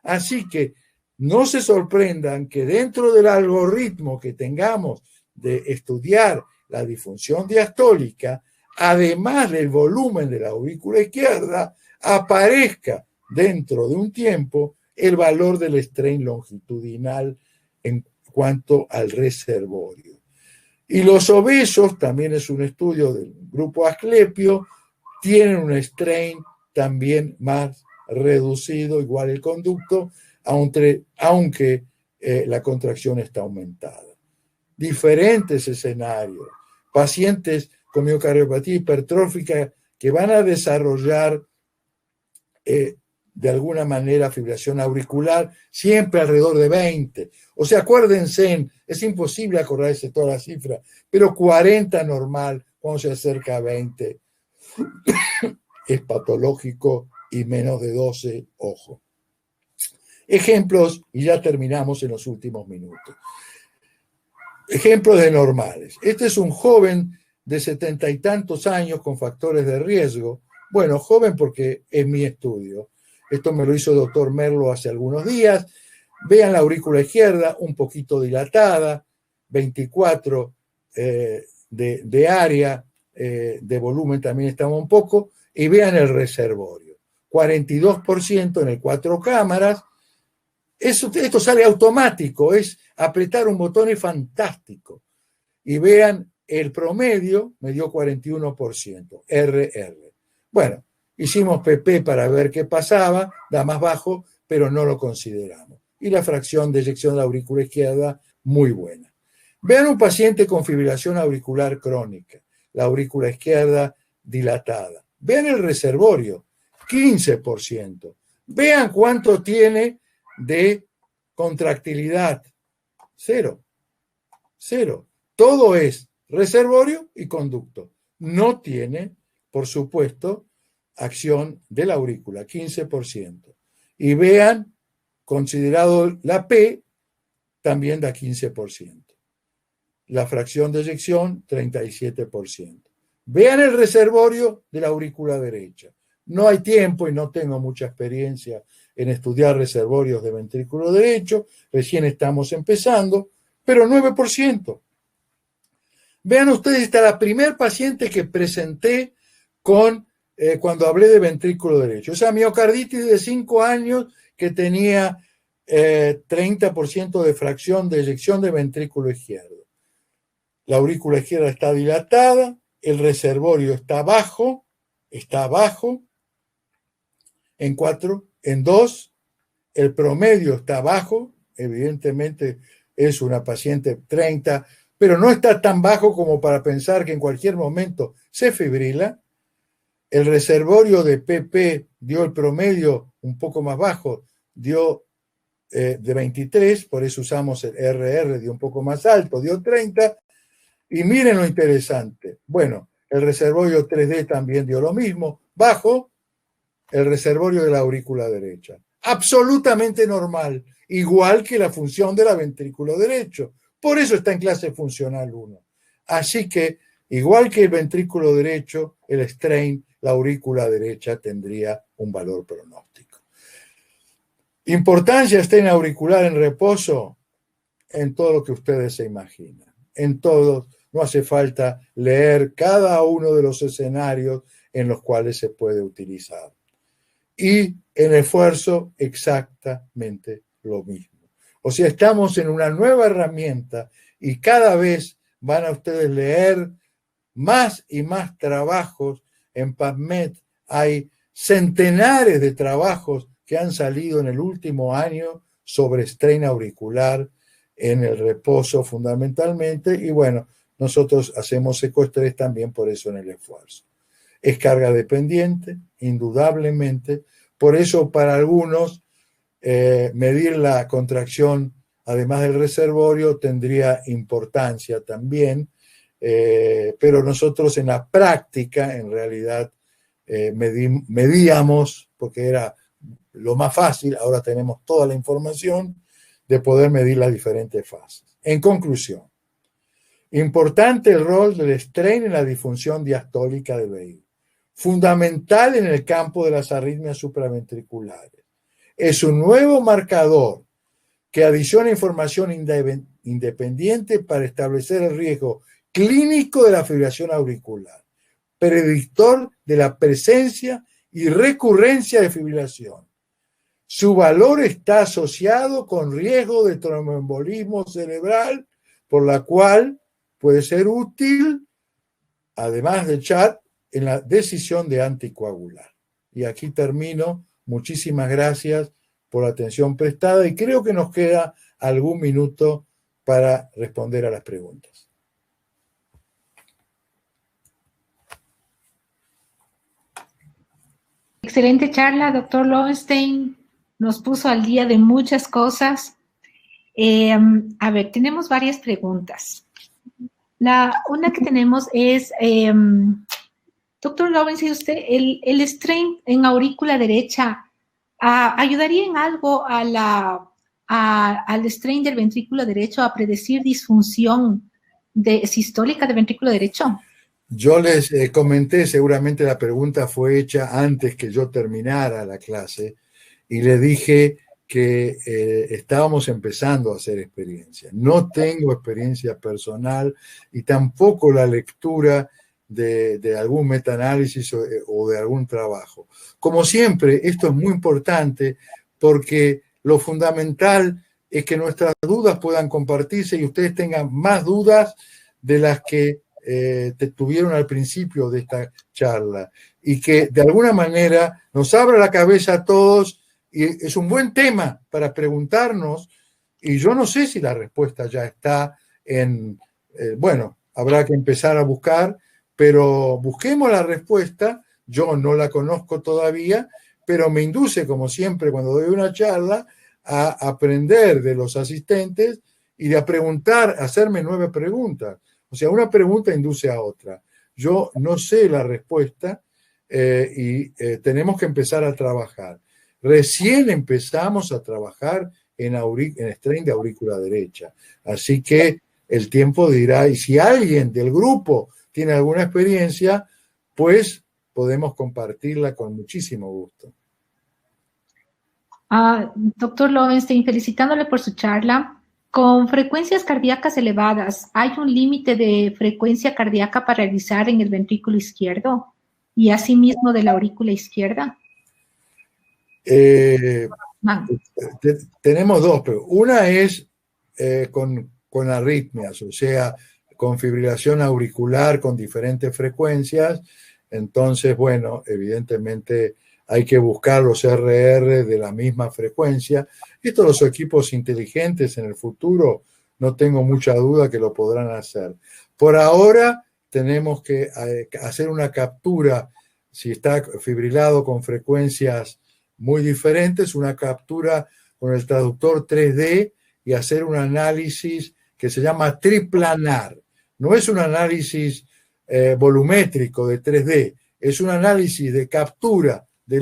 Así que no se sorprendan que dentro del algoritmo que tengamos de estudiar la disfunción diastólica, además del volumen de la aurícula izquierda, aparezca dentro de un tiempo el valor del strain longitudinal en cuanto al reservorio. Y los obesos, también es un estudio del grupo Asclepio, tienen un strain también más reducido, igual el conducto, aunque la contracción está aumentada. Diferentes escenarios. Pacientes con miocardiopatía hipertrófica que van a desarrollar de alguna manera fibrilación auricular, siempre alrededor de 20. O sea, acuérdense, es imposible acordarse toda la cifra, pero 40 normal, cuando se acerca a 20, es patológico y menos de 12, ojo. Ejemplos, y ya terminamos en los últimos minutos. Ejemplos de normales. Este es un joven de 70 y tantos años con factores de riesgo. Bueno, joven porque es mi estudio. Esto me lo hizo el doctor Merlo hace algunos días. Vean la aurícula izquierda, un poquito dilatada, 24 de área, de volumen también estamos un poco, y vean el reservorio. 42% en el 4 cámaras. Esto sale automático, es apretar un botón y fantástico. Y vean, el promedio me dio 41%, RR. Bueno, hicimos PP para ver qué pasaba, da más bajo, pero no lo consideramos. Y la fracción de eyección de la aurícula izquierda, muy buena. Vean un paciente con fibrilación auricular crónica, la aurícula izquierda dilatada. Vean el reservorio, 15%. Vean cuánto tiene de contractilidad, 0. Todo es reservorio y conducto. No tiene, por supuesto, acción de la aurícula, 15%. Y vean, considerado la P, también da 15%. La fracción de eyección, 37%. Vean el reservorio de la aurícula derecha. No hay tiempo y no tengo mucha experiencia en estudiar reservorios de ventrículo derecho, recién estamos empezando, pero 9%. Vean ustedes, esta es la primer paciente que presenté cuando hablé de ventrículo derecho. Esa miocarditis de 5 años que tenía 30% de fracción de eyección de ventrículo izquierdo. La aurícula izquierda está dilatada, el reservorio está bajo, en 4, en 2, el promedio está bajo, evidentemente es una paciente 30, pero no está tan bajo como para pensar que en cualquier momento se fibrila. El reservorio de PP dio el promedio un poco más bajo, dio de 23, por eso usamos el RR, dio un poco más alto, dio 30. Y miren lo interesante. Bueno, el reservorio 3D también dio lo mismo, bajo el reservorio de la aurícula derecha. Absolutamente normal, igual que la función del ventrículo derecho. Por eso está en clase funcional 1. Así que, igual que el ventrículo derecho, el strain, la aurícula derecha tendría un valor pronóstico. Importancia estén auricular en reposo en todo lo que ustedes se imaginan. En todo, no hace falta leer cada uno de los escenarios en los cuales se puede utilizar. Y en esfuerzo exactamente lo mismo. O sea, estamos en una nueva herramienta y cada vez van a ustedes leer más y más trabajos. En PubMed hay centenares de trabajos que han salido en el último año sobre strain auricular en el reposo fundamentalmente, y bueno, nosotros hacemos ecoestrés también por eso en el esfuerzo. Es carga dependiente, indudablemente, por eso para algunos medir la contracción, además del reservorio, tendría importancia también, pero nosotros en la práctica, en realidad, medíamos, porque era lo más fácil, ahora tenemos toda la información de poder medir las diferentes fases. En conclusión, importante el rol del strain en la disfunción diastólica del vehículo, fundamental en el campo de las arritmias supraventriculares. Es un nuevo marcador que adiciona información independiente para establecer el riesgo clínico de la fibrilación auricular, predictor de la presencia y recurrencia de fibrilación. Su valor está asociado con riesgo de tromboembolismo cerebral, por la cual puede ser útil, además del chat, en la decisión de anticoagular. Y aquí termino. Muchísimas gracias por la atención prestada y creo que nos queda algún minuto para responder a las preguntas. Excelente charla, doctor Lowenstein. Nos puso al día de muchas cosas. A ver, tenemos varias preguntas. Una que tenemos es, doctor Lowenstein, usted, el strain en aurícula derecha, ¿ayudaría en algo al strain del ventrículo derecho a predecir disfunción sistólica del ventrículo derecho? Yo les comenté, seguramente la pregunta fue hecha antes que yo terminara la clase, y le dije que estábamos empezando a hacer experiencia. No tengo experiencia personal y tampoco la lectura de algún metaanálisis o de algún trabajo. Como siempre, esto es muy importante porque lo fundamental es que nuestras dudas puedan compartirse y ustedes tengan más dudas de las que tuvieron al principio de esta charla, y que de alguna manera nos abra la cabeza a todos, y es un buen tema para preguntarnos, y yo no sé si la respuesta ya está bueno, habrá que empezar a buscar, pero busquemos la respuesta. Yo no la conozco todavía, pero me induce, como siempre cuando doy una charla, a aprender de los asistentes y a preguntar, a hacerme 9 preguntas. O sea, una pregunta induce a otra. Yo no sé la respuesta y tenemos que empezar a trabajar. Recién empezamos a trabajar en strain de aurícula derecha. Así que el tiempo dirá, y si alguien del grupo tiene alguna experiencia, pues podemos compartirla con muchísimo gusto. Doctor Lowenstein, felicitándole por su charla. Con frecuencias cardíacas elevadas, ¿hay un límite de frecuencia cardíaca para realizar en el ventrículo izquierdo y asimismo de la aurícula izquierda? Tenemos dos, pero una es con arritmias, o sea, con fibrilación auricular con diferentes frecuencias. Entonces, bueno, evidentemente hay que buscar los RR de la misma frecuencia. Estos los equipos inteligentes en el futuro, no tengo mucha duda que lo podrán hacer. Por ahora tenemos que hacer una captura, si está fibrilado con frecuencias muy diferentes, una captura con el traductor 3D y hacer un análisis que se llama triplanar. No es un análisis volumétrico de 3D, es un análisis de captura de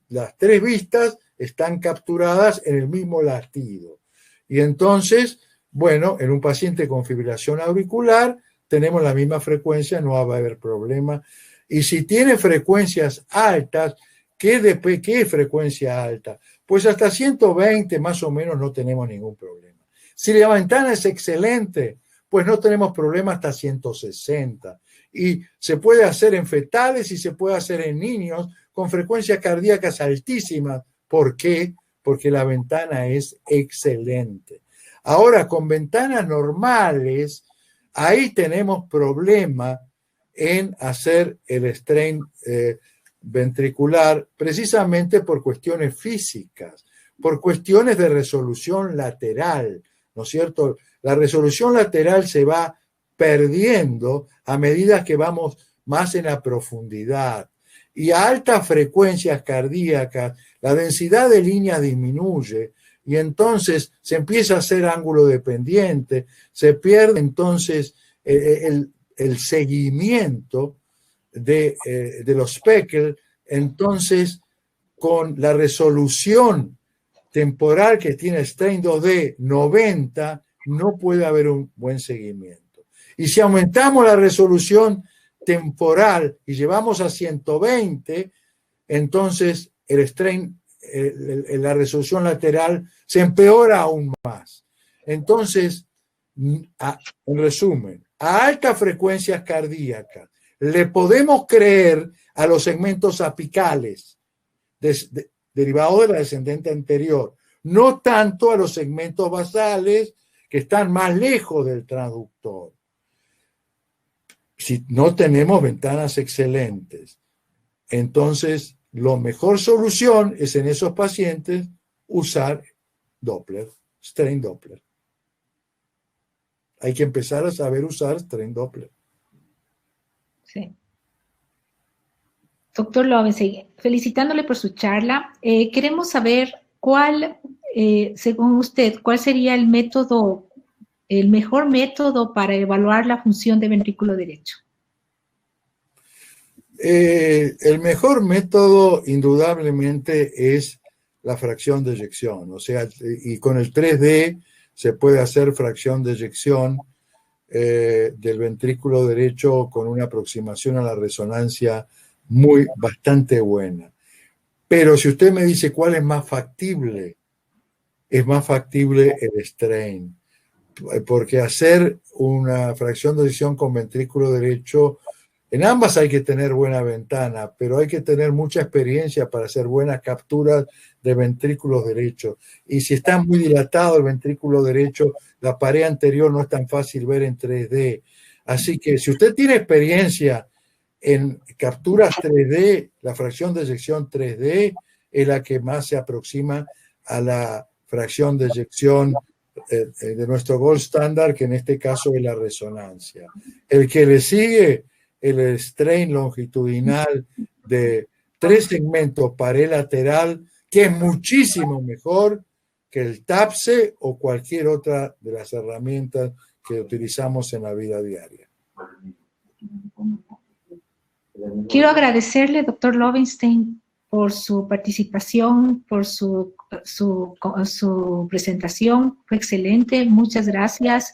las 3 vistas, están capturadas en el mismo latido. Y entonces, bueno, en un paciente con fibrilación auricular tenemos la misma frecuencia, no va a haber problema. Y si tiene frecuencias altas, ¿Qué es frecuencia alta? Pues hasta 120 más o menos no tenemos ningún problema. Si la ventana es excelente, pues no tenemos problema hasta 160. Y se puede hacer en fetales y se puede hacer en niños con frecuencias cardíacas altísimas. ¿Por qué? Porque la ventana es excelente. Ahora, con ventanas normales, ahí tenemos problema en hacer el strain ventricular precisamente por cuestiones físicas, por cuestiones de resolución lateral, ¿no es cierto? La resolución lateral se va perdiendo a medida que vamos más en la profundidad. Y a altas frecuencias cardíacas, la densidad de líneas disminuye y entonces se empieza a hacer ángulo dependiente, se pierde entonces el seguimiento de los speckles. Entonces, con la resolución temporal que tiene Strain 2D 90, no puede haber un buen seguimiento. Y si aumentamos la resolución temporal y llevamos a 120, entonces el strain, la resolución lateral se empeora aún más. Entonces, en resumen, a altas frecuencias cardíacas le podemos creer a los segmentos apicales derivados de la descendente anterior, no tanto a los segmentos basales que están más lejos del transductor. Si no tenemos ventanas excelentes, entonces la mejor solución es en esos pacientes usar Doppler, strain Doppler. Hay que empezar a saber usar strain Doppler. Sí. Doctor Lovenstein, felicitándole por su charla, queremos saber según usted, cuál sería el mejor método para evaluar la función de ventrículo derecho. El mejor método, indudablemente, es la fracción de eyección. O sea, y con el 3D se puede hacer fracción de eyección del ventrículo derecho con una aproximación a la resonancia bastante buena. Pero si usted me dice cuál es más factible el strain. Porque hacer una fracción de eyección con ventrículo derecho, en ambas hay que tener buena ventana, pero hay que tener mucha experiencia para hacer buenas capturas de ventrículos derechos. Y si está muy dilatado el ventrículo derecho, la pared anterior no es tan fácil ver en 3D. Así que si usted tiene experiencia en capturas 3D, la fracción de eyección 3D es la que más se aproxima a la fracción de eyección de nuestro gold standard, que en este caso es la resonancia. El que le sigue, el strain longitudinal de 3 segmentos pared lateral, que es muchísimo mejor que el TAPSE o cualquier otra de las herramientas que utilizamos en la vida diaria. Quiero agradecerle, doctor Lovenstein, por su participación, por su presentación. Fue excelente. Muchas gracias.